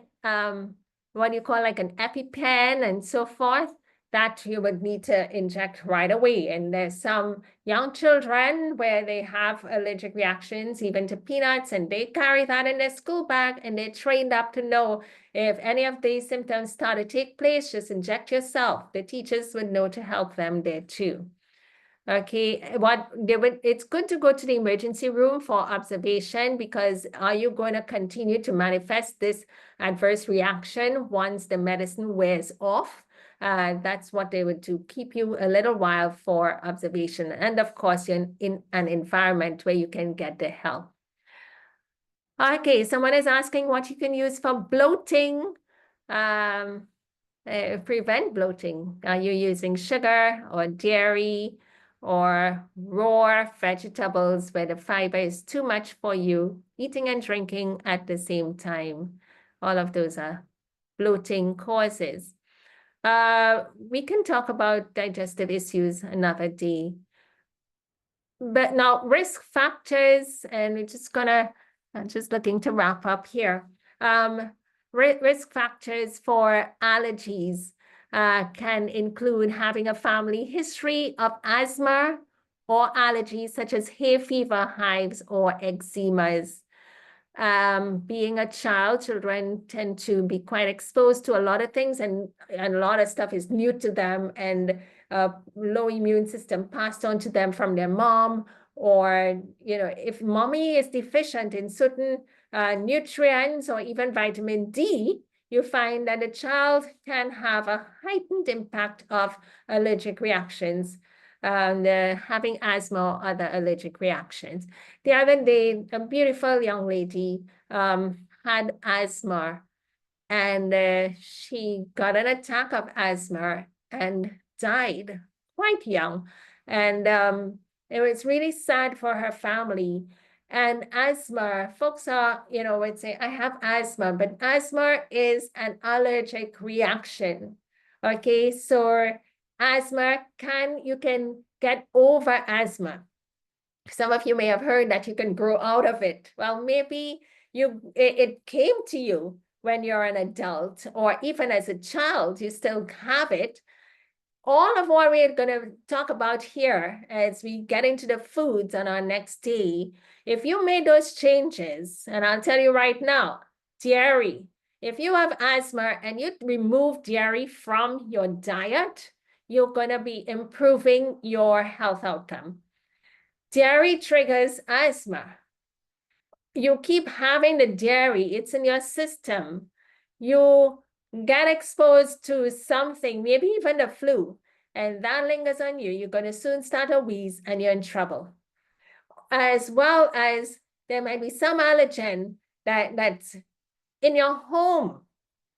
what you call like an EpiPen and so forth, that you would need to inject right away. And there's some young children where they have allergic reactions even to peanuts, and they carry that in their school bag, and they're trained up to know if any of these symptoms start to take place, just inject yourself. The teachers would know to help them there too. Okay, it's good to go to the emergency room for observation, because are you going to continue to manifest this adverse reaction once the medicine wears off? That's what they would do, keep you a little while for observation. And of course, you're in an environment where you can get the help. Okay, someone is asking what you can use for bloating. Prevent bloating. Are you using sugar or dairy or raw vegetables where the fiber is too much for you, eating and drinking at the same time? All of those are bloating causes. We can talk about digestive issues another day. But now risk factors, and I'm just looking to wrap up here. Risk factors for allergies can include having a family history of asthma or allergies such as hay fever, hives, or eczemas. Being a child, children tend to be quite exposed to a lot of things, and a lot of stuff is new to them, and low immune system passed on to them from their mom, or if mommy is deficient in certain nutrients or even vitamin D, you find that a child can have a heightened impact of allergic reactions, having asthma or other allergic reactions. The other day, a beautiful young lady had asthma, and she got an attack of asthma and died quite young. And it was really sad for her family. And asthma, folks would say, I have asthma, but asthma is an allergic reaction. Okay, so asthma you can get over asthma. Some of you may have heard that you can grow out of it. Well, maybe it came to you when you're an adult, or even as a child, you still have it. All of what we're going to talk about here as we get into the foods on our next day, if you made those changes, and I'll tell you right now, dairy, if you have asthma and you remove dairy from your diet, you're going to be improving your health outcome. Dairy triggers asthma. You keep having the dairy, it's in your system. You get exposed to something, maybe even the flu, and that lingers on you. You're going to soon start a wheeze and you're in trouble. As well as there might be some allergen that's in your home.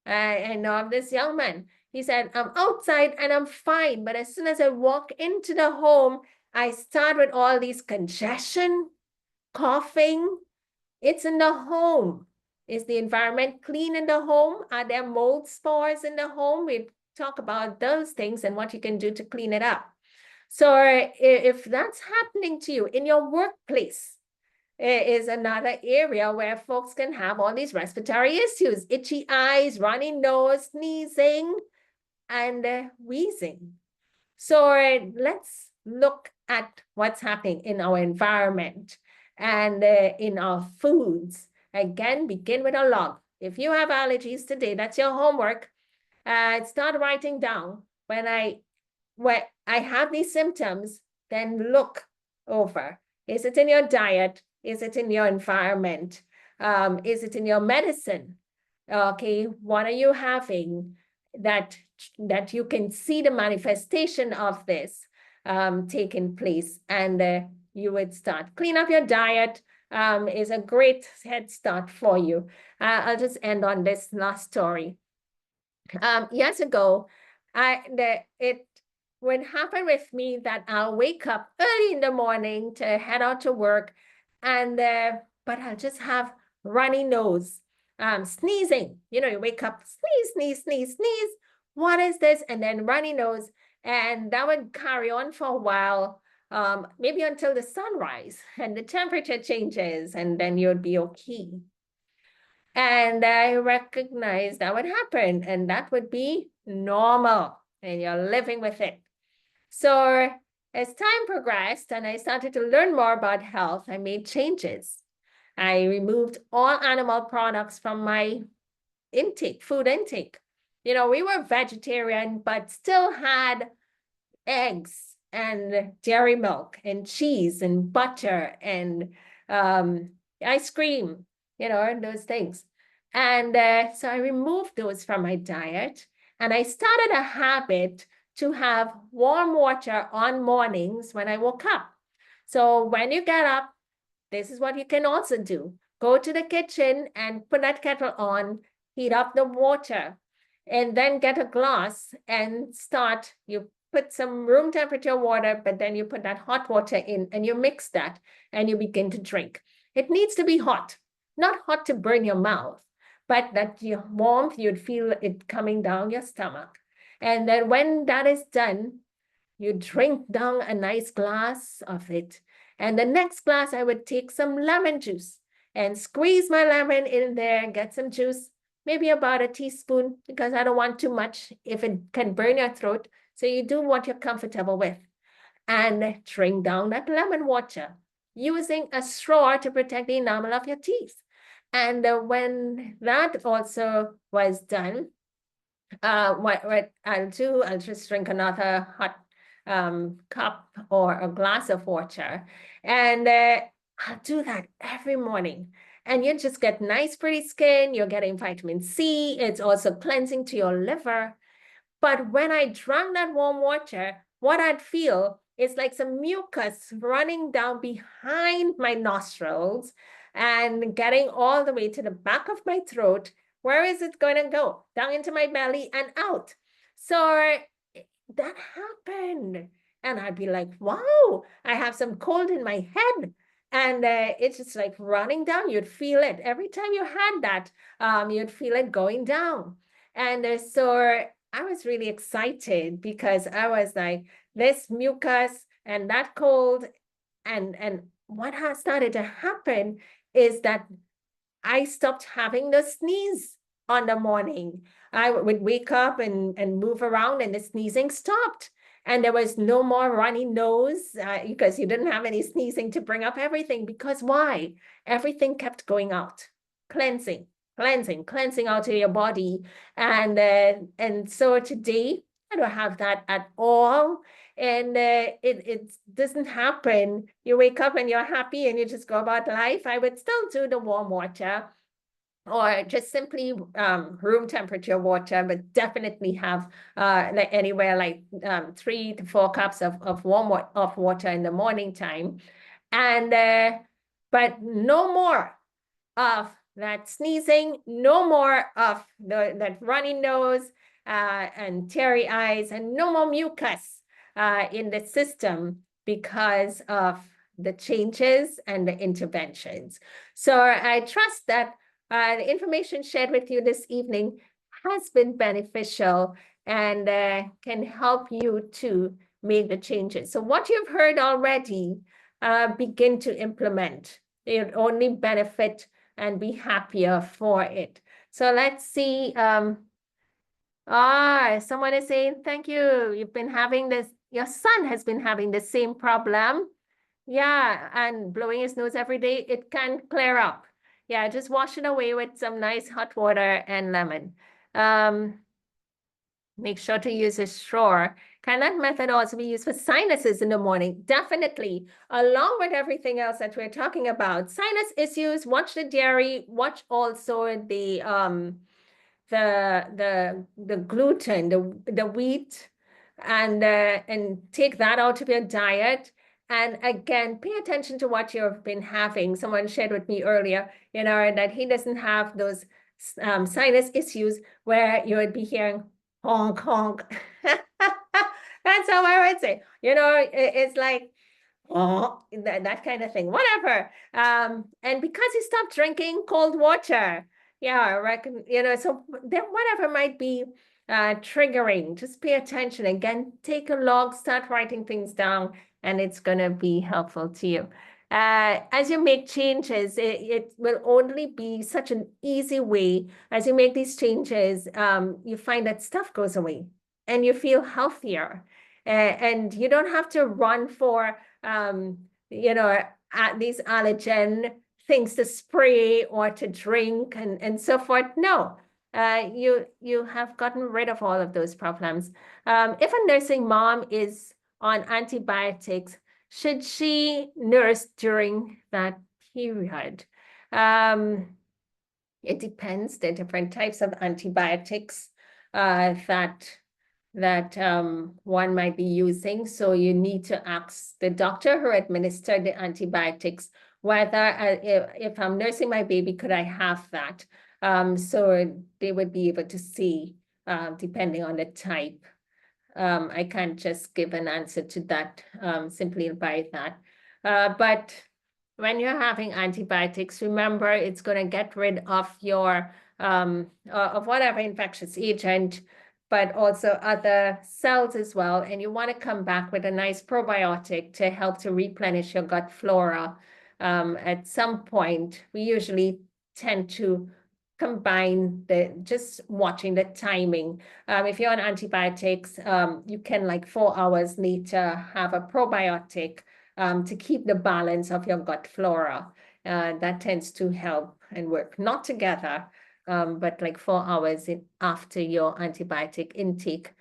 I know of this young man. He said, I'm outside and I'm fine, but as soon as I walk into the home, I start with all these congestion, coughing. It's in the home. Is the environment clean in the home? Are there mold spores in the home? We talk about those things and what you can do to clean it up. So if that's happening to you in your workplace, is another area where folks can have all these respiratory issues, itchy eyes, runny nose, sneezing, and wheezing. So let's look at what's happening in our environment and in our foods. Again, begin with a log. If you have allergies today, that's your homework. Start writing down when I have these symptoms, then look over. Is it in your diet? Is it in your environment? Is it in your medicine? Okay, what are you having that you can see the manifestation of this taking place? And you would start. Clean up your diet is a great head start for you. I'll just end on this last story. Years ago, it would happen with me that I'll wake up early in the morning to head out to work, and but I'll just have runny nose, sneezing. You wake up, sneeze, sneeze, sneeze, sneeze. What is this? And then runny nose, and that would carry on for a while, maybe until the sunrise and the temperature changes, and then you'd be okay. And I recognized that would happen, and that would be normal. and you're living with it. So as time progressed and I started to learn more about health, I made changes. I removed all animal products from my food intake. You know, we were vegetarian, but still had eggs and dairy milk and cheese and butter and ice cream, you know, and those things. And so I removed those from my diet. And I started a habit to have warm water on mornings when I woke up. So when you get up, this is what you can also do. Go to the kitchen and put that kettle on, heat up the water, and then get a glass and start. You put some room temperature water, but then you put that hot water in and you mix that and you begin to drink. It needs to be hot, not hot to burn your mouth, but that your warmth, you'd feel it coming down your stomach. And then when that is done, you drink down a nice glass of it. And the next glass, I would take some lemon juice and squeeze my lemon in there, get some juice, maybe about a teaspoon, because I don't want too much if it can burn your throat. So you do what you're comfortable with. And drink down that lemon water using a straw to protect the enamel of your teeth. And when that also was done, what I'll do, I'll just drink another hot cup or a glass of water. And I'll do that every morning. And you just get nice, pretty skin. You're getting vitamin C. It's also cleansing to your liver. But when I drank that warm water, what I'd feel is like some mucus running down behind my nostrils and getting all the way to the back of my throat. Where is it going to go? Down into my belly and out. So that happened. And I'd be like, wow, I have some cold in my head. And it's just like running down. You'd feel it. Every time you had that, you'd feel it going down. And so I was really excited because I was like, this mucus and that cold. And what has started to happen is that I stopped having the sneeze on the morning. I would wake up and move around and the sneezing stopped. And there was no more runny nose because you didn't have any sneezing to bring up everything. Because why? Everything kept going out. Cleansing, cleansing out of your body. And so today, I don't have that at all. And it doesn't happen. You wake up and you're happy and you just go about life. I would still do the warm water or just simply room temperature water, but definitely have like anywhere like 3 to 4 cups of water in the morning time. And but no more of that sneezing, no more of that runny nose and teary eyes, and no more mucus in the system because of the changes and the interventions. So I trust that the information shared with you this evening has been beneficial and can help you to make the changes. So what you've heard already, begin to implement. It only benefit and be happier for it. So let's see. Someone is saying, thank you. You've been having this, your son has been having the same problem. Yeah, and blowing his nose every day, it can clear up. Yeah, just wash it away with some nice hot water and lemon. Make sure to use a straw. Can that method also be used for sinuses in the morning? Definitely, along with everything else that we're talking about. Sinus issues, watch the dairy, watch also the gluten, the wheat, and take that out of your diet. And again, pay attention to what you've been having. Someone shared with me earlier, you know, that he doesn't have those sinus issues where you would be hearing honk, honk. That's how I would say, you know, it's like, oh, that kind of thing, whatever. And because he stopped drinking cold water, yeah, I reckon, you know, so then whatever might be triggering, just pay attention. Again, take a log, start writing things down, and it's going to be helpful to you. As you make changes, it will only be such an easy way. As you make these changes, you find that stuff goes away. and you feel healthier. And you don't have to run for, you know, these allergen things to spray or to drink and so forth. No, you have gotten rid of all of those problems. If a nursing mom is on antibiotics, should she nurse during that period? It depends. There are different types of antibiotics that one might be using. So you need to ask the doctor who administered the antibiotics whether if I'm nursing my baby, could I have that? So they would be able to see depending on the type. I can't just give an answer to that simply by that. But when you're having antibiotics, remember it's going to get rid of your of whatever infectious agent, but also other cells as well. And you want to come back with a nice probiotic to help to replenish your gut flora. At some point, we usually tend to combine just watching the timing. If you're on antibiotics, you can like 4 hours later have a probiotic to keep the balance of your gut flora. That tends to help and work, not together, but like 4 hours after your antibiotic intake.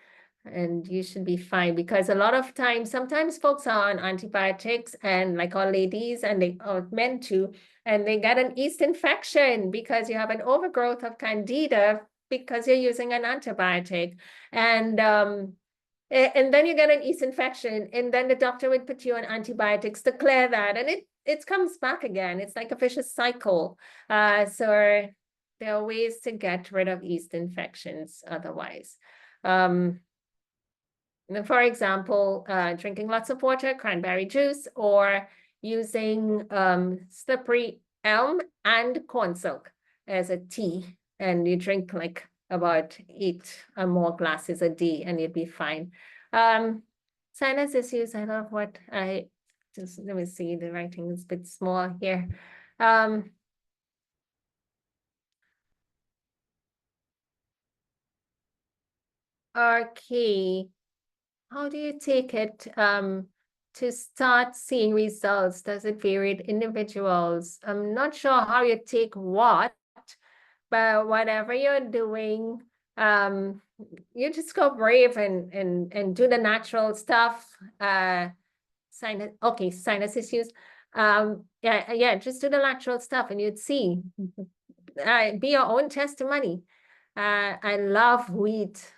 And you should be fine because a lot of times, sometimes folks are on antibiotics and like our ladies and they are meant to, and they get an yeast infection because you have an overgrowth of candida because you're using an antibiotic. And then you get an yeast infection, and then the doctor would put you on antibiotics to clear that, and it comes back again. It's like a vicious cycle. So there are ways to get rid of yeast infections otherwise. For example, drinking lots of water, cranberry juice, or using slippery elm and corn silk as a tea. And you drink like about 8 or more glasses a day and you'd be fine. Sinus issues, I love what I just, let me see, the writing is a bit small here. Okay. How do you take it to start seeing results? Does it vary with individuals? I'm not sure how you take what, but whatever you're doing, you just go brave and do the natural stuff. Sinus issues. Yeah, just do the natural stuff and you'd see. Be your own testimony. I love wheat.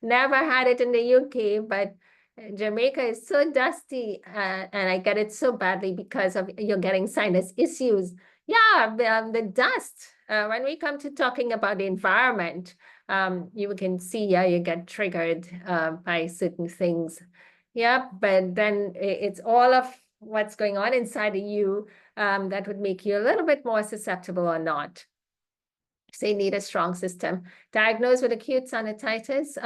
Never had it in the UK, but Jamaica is so dusty, and I get it so badly because of you're getting sinus issues. Yeah, the dust. When we come to talking about the environment, you can see, yeah, you get triggered by certain things. Yeah, but then it's all of what's going on inside of you that would make you a little bit more susceptible or not. So you need a strong system. Diagnosed with acute sinusitis,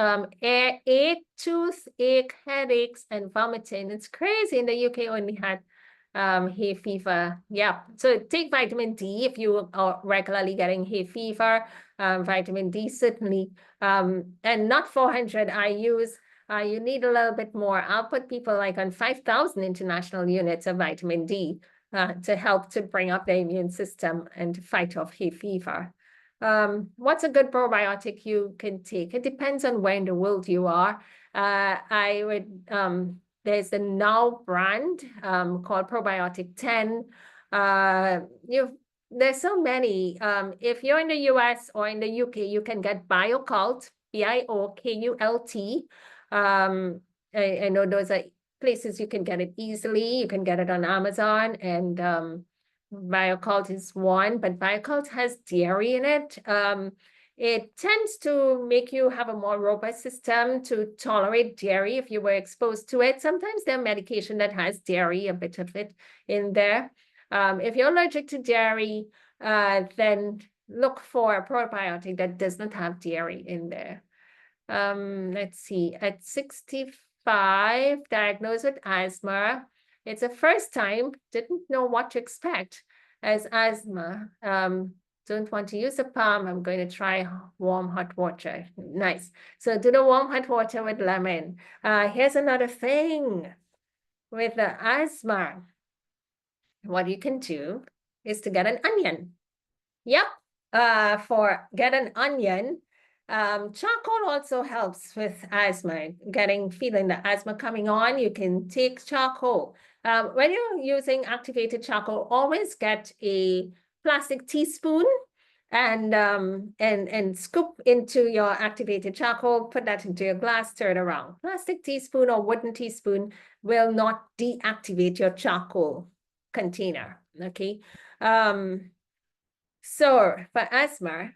ache, toothache, headaches, and vomiting. It's crazy. In the UK, only had hay fever. Yeah. So take vitamin D if you are regularly getting hay fever. Vitamin D certainly, and not 400 IUs. You need a little bit more. I'll put people like on 5,000 international units of vitamin D to help to bring up the immune system and to fight off hay fever. What's a good probiotic you can take? It depends on where in the world you are. I would, there's the Now brand called Probiotic 10. There's so many. If you're in the US or in the UK, you can get BioCult, BioKult. I know those are places you can get it easily. You can get it on Amazon, and BioCult is one, but BioCult has dairy in it. It tends to make you have a more robust system to tolerate dairy if you were exposed to it. Sometimes there's medication that has dairy, a bit of it in there. If you're allergic to dairy, then look for a probiotic that does not have dairy in there. Let's see, at 65, diagnosed with asthma. It's the first time, didn't know what to expect as asthma. don't want to use the palm, I'm going to try warm hot water. Nice. So do the warm hot water with lemon. Here's another thing with the asthma. What you can do is to get an onion. Yep. Get an onion. Charcoal also helps with asthma, feeling the asthma coming on. You can take charcoal. When you're using activated charcoal, always get a plastic teaspoon and scoop into your activated charcoal, put that into your glass, turn around. Plastic teaspoon or wooden teaspoon will not deactivate your charcoal container. Okay. So for asthma,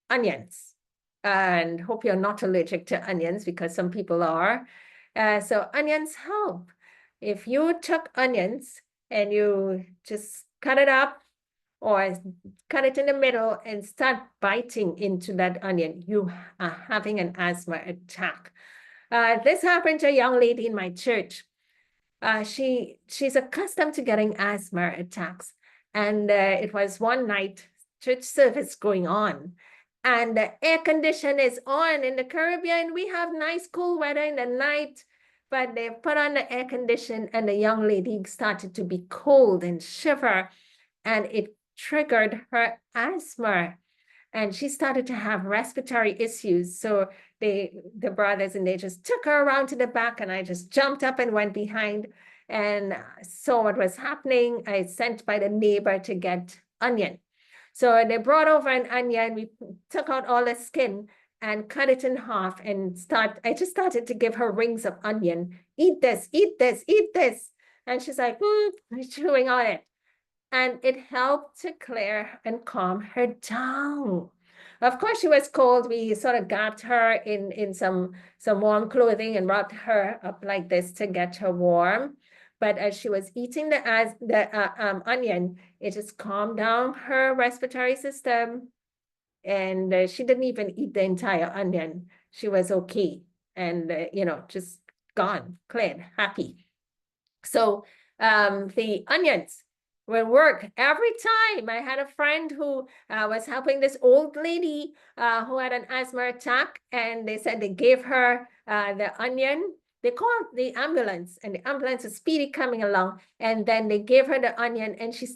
onions. And hope you're not allergic to onions because some people are. So onions help. If you took onions and you just cut it up or cut it in the middle and start biting into that onion, you are having an asthma attack. This happened to a young lady in my church. She's accustomed to getting asthma attacks. And it was one night, church service going on. And the air condition is on. In the Caribbean, we have nice cool weather in the night, but they put on the air condition and the young lady started to be cold and shiver, and it triggered her asthma. And she started to have respiratory issues. So the brothers and they just took her around to the back, and I just jumped up and went behind and saw what was happening. I sent by the neighbor to get onion. So they brought over an onion. We took out all the skin and cut it in half and I just started to give her rings of onion. Eat this, eat this, eat this. And she's like, chewing on it. And it helped to clear and calm her down. Of course, she was cold. We sort of gapped her in some warm clothing and wrapped her up like this to get her warm. But as she was eating the onion, it just calmed down her respiratory system. And she didn't even eat the entire onion. She was okay. And, just gone, clean, happy. So the onions will work every time. I had a friend who was helping this old lady who had an asthma attack, and they said they gave her the onion. They called the ambulance, and the ambulance was speedy coming along, and then they gave her the onion, and she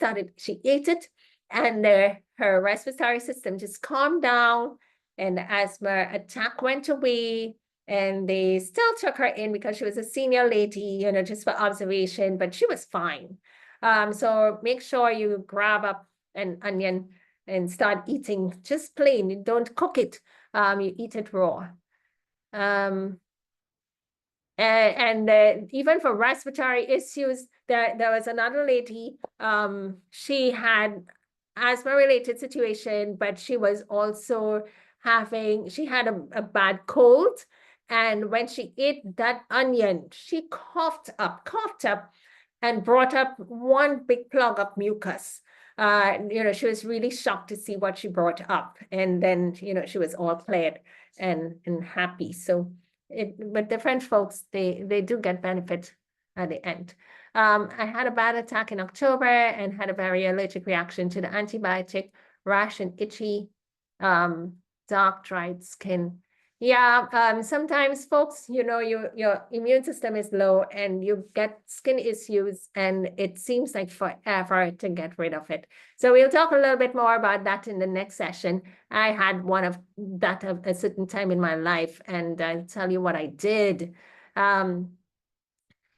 ate it, and her respiratory system just calmed down, and the asthma attack went away. And they still took her in because she was a senior lady, just for observation, but she was fine. So make sure you grab up an onion and start eating just plain. You don't cook it. You eat it raw. And even for respiratory issues, there was another lady. She had asthma-related situation, but she was also she had a bad cold. And when she ate that onion, she coughed up, and brought up one big plug of mucus. She was really shocked to see what she brought up. And then, she was all cleared and happy. So with the French folks, they do get benefit at the end. I had a bad attack in October and had a very allergic reaction to the antibiotic, rash and itchy, dark, dried skin. Yeah, sometimes folks, your immune system is low and you get skin issues and it seems like forever to get rid of it. So we'll talk a little bit more about that in the next session. I had one of that at a certain time in my life, and I'll tell you what I did. Had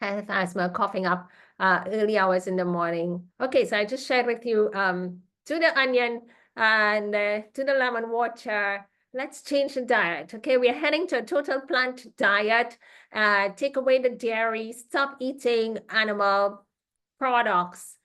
asthma, coughing up early hours in the morning. Okay, so I just shared with you to the onion and to the lemon water. Let's change the diet. Okay, we are heading to a total plant diet. Take away the dairy, stop eating animal products,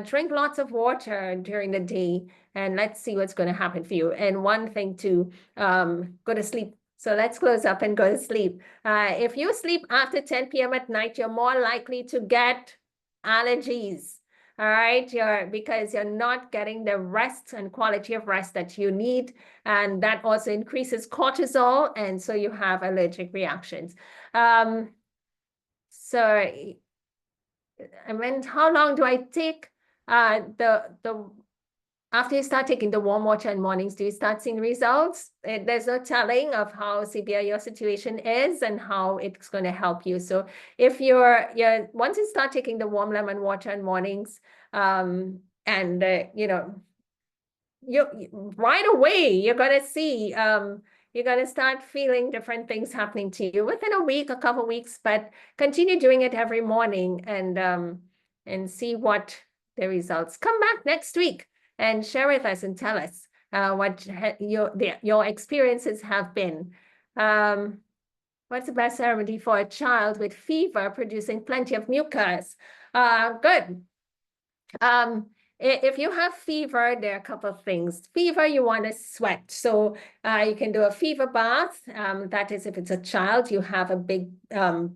drink lots of water during the day, and let's see what's going to happen for you. And one thing to go to sleep. So let's close up and go to sleep. If you sleep after 10 p.m. at night, you're more likely to get allergies. All right, because you're not getting the rest and quality of rest that you need. And that also increases cortisol. And so you have allergic reactions. So I mean, how long do I take the after you start taking the warm water in mornings, do you start seeing results? There's no telling of how severe your situation is and how it's going to help you. So if once you start taking the warm lemon water in mornings, and right away you're going to see, you're going to start feeling different things happening to you within a week, a couple of weeks, but continue doing it every morning and see what the results. Come back next week and share with us and tell us what your experiences have been. What's the best remedy for a child with fever producing plenty of mucus? Good. If you have fever, there are a couple of things. Fever, you want to sweat. So you can do a fever bath. That is, if it's a child, you have a big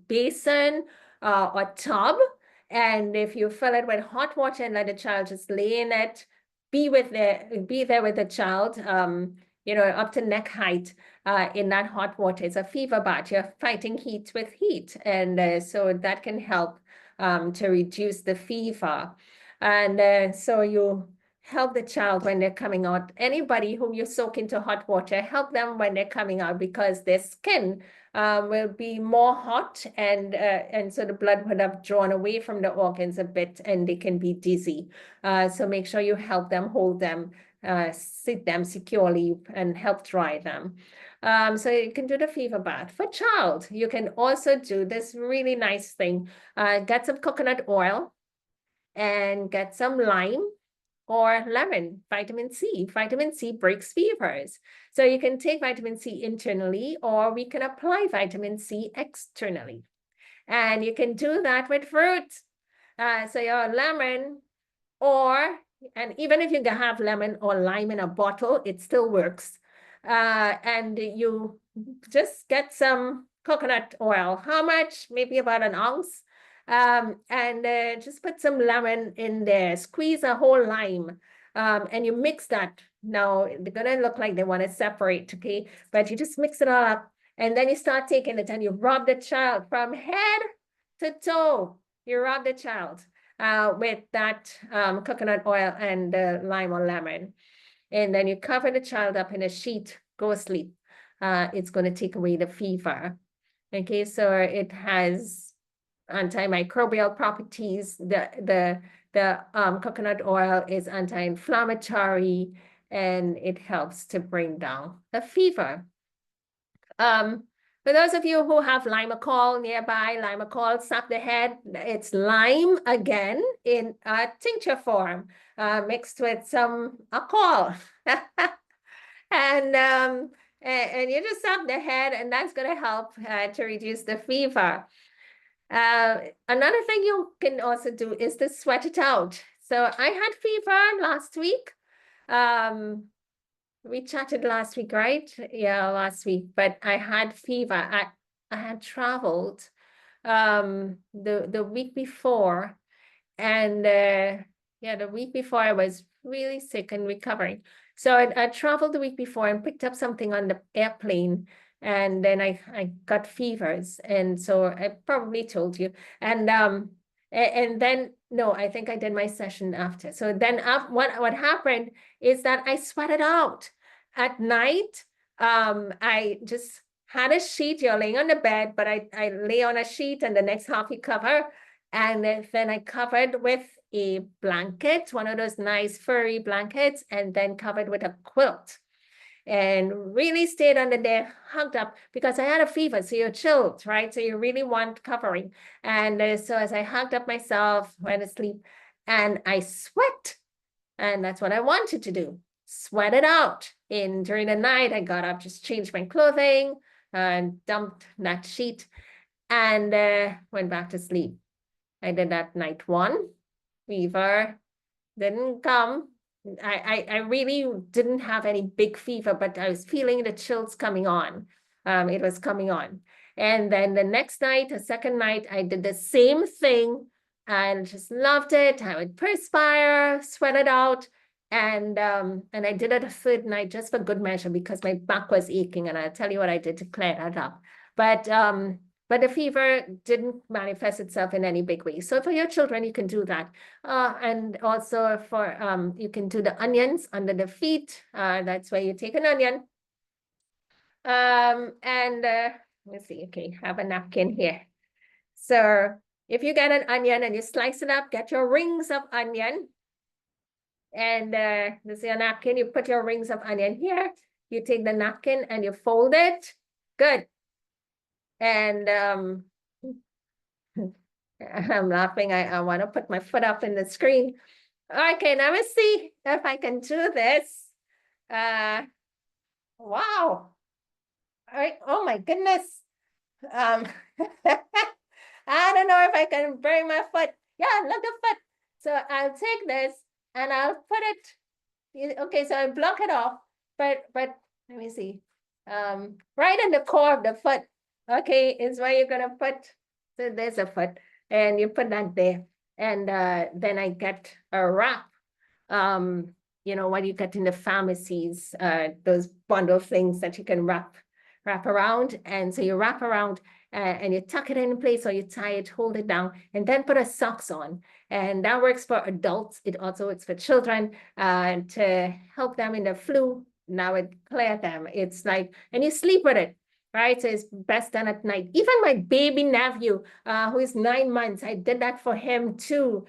basin or tub. And if you fill it with hot water and let the child just lay in it, be there with the child, up to neck height in that hot water. It's a fever bath. You're fighting heat with heat. And so that can help to reduce the fever. And so you help the child when they're coming out. Anybody whom you soak into hot water, help them when they're coming out, because their skin will be more hot, and so the blood would have drawn away from the organs a bit and they can be dizzy. So make sure you help them, hold them, sit them securely and help dry them. So you can do the fever bath. For child, you can also do this really nice thing. Get some coconut oil and get some lime or lemon, vitamin C. Vitamin C breaks fevers. So you can take vitamin C internally, or we can apply vitamin C externally. And you can do that with fruit. So your lemon, and even if you have lemon or lime in a bottle, it still works. And you just get some coconut oil. How much? Maybe about an ounce. And just put some lemon in there, squeeze a whole lime, and you mix that. Now, they're gonna look like they want to separate, okay? But you just mix it all up, and then you start taking it and you rub the child from head to toe. You rub the child with that coconut oil and lime or lemon. And then you cover the child up in a sheet, go asleep. It's going to take away the fever. Okay, so it has antimicrobial properties. The coconut oil is anti-inflammatory, and it helps to bring down the fever. For those of you who have Limacol nearby, Limacol, sap the head. It's lime again in a tincture form, mixed with some alcohol. And you just sap the head, and that's going to help to reduce the fever. Another thing you can also do is to sweat it out. So I had fever last week. We chatted last week, right? Yeah, last week. But I had fever. I had traveled the week before, and the week before I was really sick and recovering. So I traveled the week before and picked up something on the airplane, and then I got fevers, and so I probably told you. And then no, I think I did my session after. So then what happened is that I sweated out at night. I just had a sheet. You're laying on the bed, but I lay on a sheet, and the next half you cover. And then I covered with a blanket, one of those nice furry blankets, and then covered with a quilt. And really stayed under there, hugged up, because I had a fever, so you're chilled, right? So you really want covering. And so as I hugged up myself, went to sleep, and I sweat. And that's what I wanted to do, sweat it out. And during the night, I got up, just changed my clothing, and dumped that sheet, and went back to sleep. I did that night one. Fever didn't come. I really didn't have any big fever, but I was feeling the chills coming on. It was coming on. And then the next night, the second night, I did the same thing and just loved it. I would perspire, sweat it out. And I did it a third night just for good measure, because my back was aching. And I'll tell you what I did to clear that up. But but the fever didn't manifest itself in any big way. So for your children, you can do that. And also for, you can do the onions under the feet. That's where you take an onion. And let me see, okay, have a napkin here. So if you get an onion and you slice it up, get your rings of onion. And this is your napkin, you put your rings of onion here. You take the napkin and you fold it. Good. And I'm laughing. I want to put my foot up in the screen. Okay, now let's see if I can do this. Wow. All right. Oh my goodness. I don't know if I can bring my foot. Yeah, look the foot. So I'll take this and I'll put it. Okay, so I block it off. But let me see. Right in the core of the foot. Okay, is where you're gonna put. So there's a foot, and you put that there. And then I get a wrap. What you get in the pharmacies, those bundle things that you can wrap around. And so you wrap around and you tuck it in place, or you tie it, hold it down, and then put a socks on. And that works for adults. It also works for children to help them in the flu. Now it clear them. It's like, and you sleep with it, right? So it's best done at night. Even my baby nephew, who is 9 months, I did that for him too.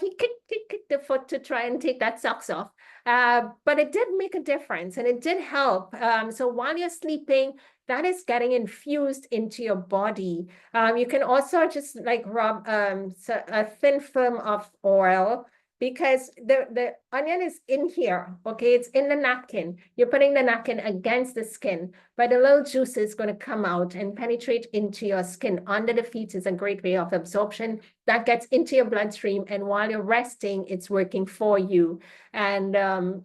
He kicked the foot to try and take that socks off. But it did make a difference and it did help. So while you're sleeping, that is getting infused into your body. You can also just like rub a thin film of oil, because the onion is in here, okay? It's in the napkin. You're putting the napkin against the skin, but the little juice is going to come out and penetrate into your skin. Under the feet is a great way of absorption that gets into your bloodstream. And while you're resting, it's working for you. And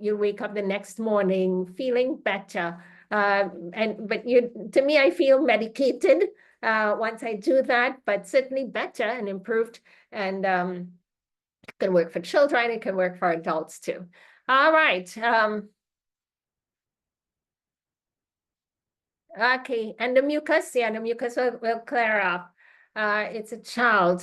you wake up the next morning feeling better. To me, I feel medicated once I do that, but certainly better and improved. And it can work for children. It can work for adults too. All right. Okay. And the mucus, yeah, the mucus will clear up. It's a child.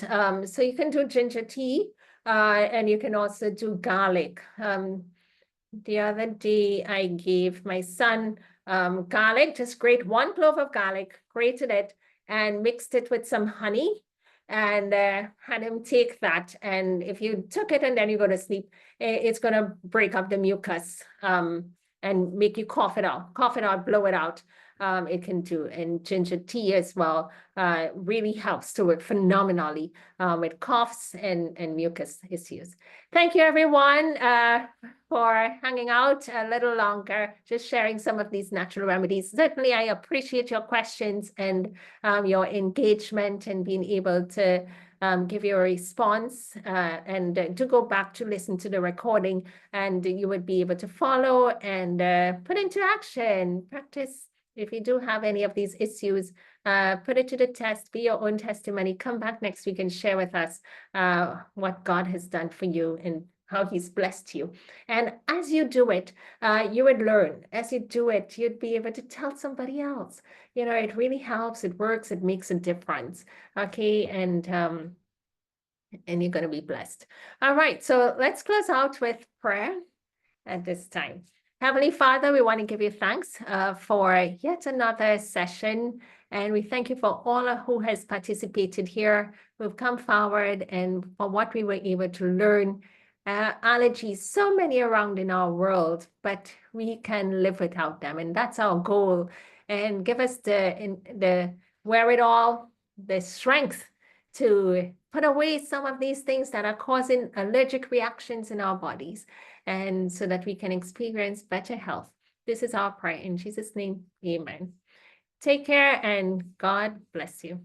So you can do ginger tea, and you can also do garlic. The other day, I gave my son garlic, just grate 1 clove of garlic, grated it, and mixed it with some honey, and had him take that. And if you took it and then you go to sleep, it's going to break up the mucus and make you cough it out, blow it out. It can do. And ginger tea as well really helps to work phenomenally with coughs and mucus issues. Thank you, everyone, for hanging out a little longer, just sharing some of these natural remedies. Certainly, I appreciate your questions and your engagement and being able to give you a response and to go back to listen to the recording, and you would be able to follow and put into action, practice. If you do have any of these issues, put it to the test, be your own testimony. Come back next week and share with us what God has done for you and how he's blessed you. And as you do it, you would learn. As you do it, you'd be able to tell somebody else. It really helps, it works, it makes a difference. Okay, and you're going to be blessed. All right, so let's close out with prayer at this time. Heavenly Father, we want to give you thanks for yet another session. And we thank you for all who has participated here, who've come forward, and for what we were able to learn. Allergies, so many around in our world, but we can live without them. And that's our goal. And give us the wherewithal, the strength to put away some of these things that are causing allergic reactions in our bodies, and so that we can experience better health. This is our prayer in Jesus' name. Amen. Take care and God bless you.